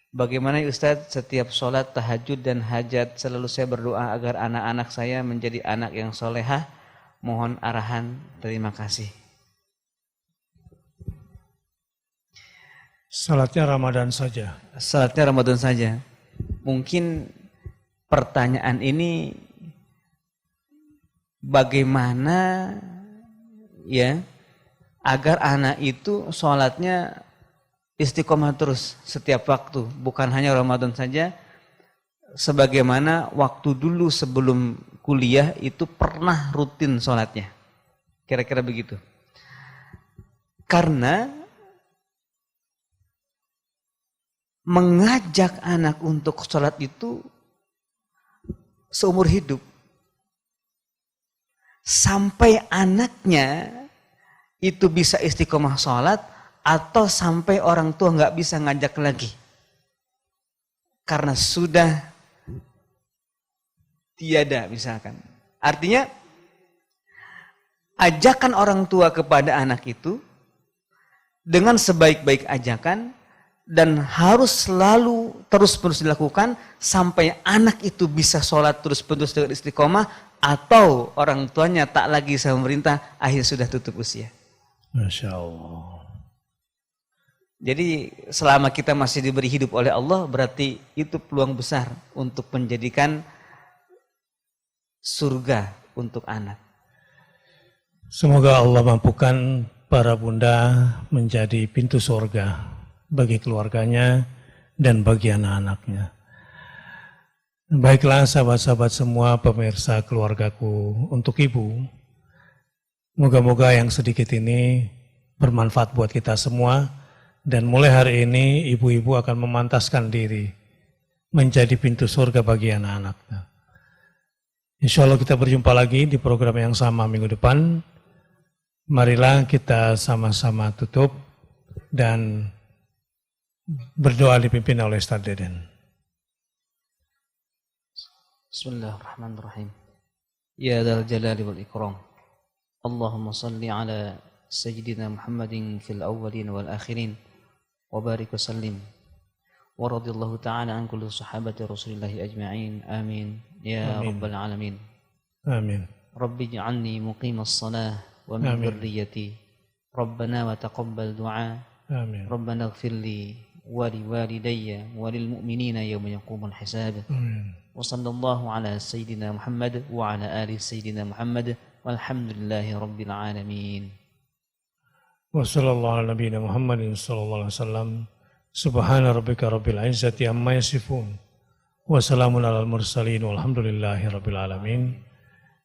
Bagaimana Ustadz, setiap sholat tahajud dan hajat selalu saya berdoa agar anak-anak saya menjadi anak yang solehah. Mohon arahan, terima kasih. Salatnya Ramadan saja. Salatnya Ramadan saja. Mungkin pertanyaan ini bagaimana ya agar anak itu sholatnya istiqomah terus setiap waktu, bukan hanya Ramadan saja, sebagaimana waktu dulu sebelum kuliah itu pernah rutin sholatnya. Kira-kira begitu. Karena mengajak anak untuk sholat itu seumur hidup. Sampai anaknya itu bisa istiqomah sholat, atau sampai orang tua nggak bisa ngajak lagi. Karena sudah tiada misalkan. Artinya ajakan orang tua kepada anak itu dengan sebaik-baik ajakan dan harus selalu terus-menerus dilakukan sampai anak itu bisa sholat terus-menerus dengan istiqomah, atau orang tuanya tak lagi sama pemerintah, akhirnya sudah tutup usia. Masya Allah. Jadi selama kita masih diberi hidup oleh Allah, berarti itu peluang besar untuk menjadikan surga untuk anak. Semoga Allah mampukan para bunda menjadi pintu surga bagi keluarganya dan bagi anak-anaknya. Baiklah sahabat-sahabat semua, pemirsa keluargaku, untuk ibu, moga-moga yang sedikit ini bermanfaat buat kita semua, dan mulai hari ini ibu-ibu akan memantaskan diri menjadi pintu surga bagi anak-anaknya. Insya Allah kita berjumpa lagi di program yang sama minggu depan. Marilah kita sama-sama tutup dan berdoa dipimpin oleh Ustaz Deden. Bismillahirrahmanirrahim. Ya dzal jalali wal ikram. Allahumma salli ala sayyidina Muhammadin fil awwalin wal akhirin wa barik wa sallim. Wa radiyallahu ta'ala an kulli sahabati Rasulillah ajma'in. Amin. Ya rabbal alamin. Amin. Rabbi ij'alni muqimas shalah wa min dhurriyyati. Rabbana wa taqabbal du'a. Amin. Rabbana ighfir li wa li walidayya wa lil mu'minina yawma yaqumul hisab. Amin. وصلى الله على سيدنا محمد وعلى آل سيدنا محمد والحمد لله رب العالمين. وصلى الله على نبينا محمد صلى الله عليه وسلم. سبحان ربك رب العزة عما يصفون وسلام على المرسلين والحمد لله رب العالمين.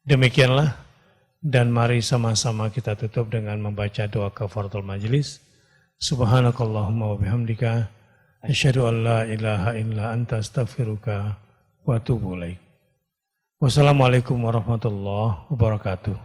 Demikianlah, dan mari sama-sama kita tutup dengan membaca doa kafaratul majlis. Subhanakallahumma wa bihamdika asyhadu an la ilaha illa anta astaghfiruka wa atubu ilaik. Wassalamualaikum warahmatullahi wabarakatuh.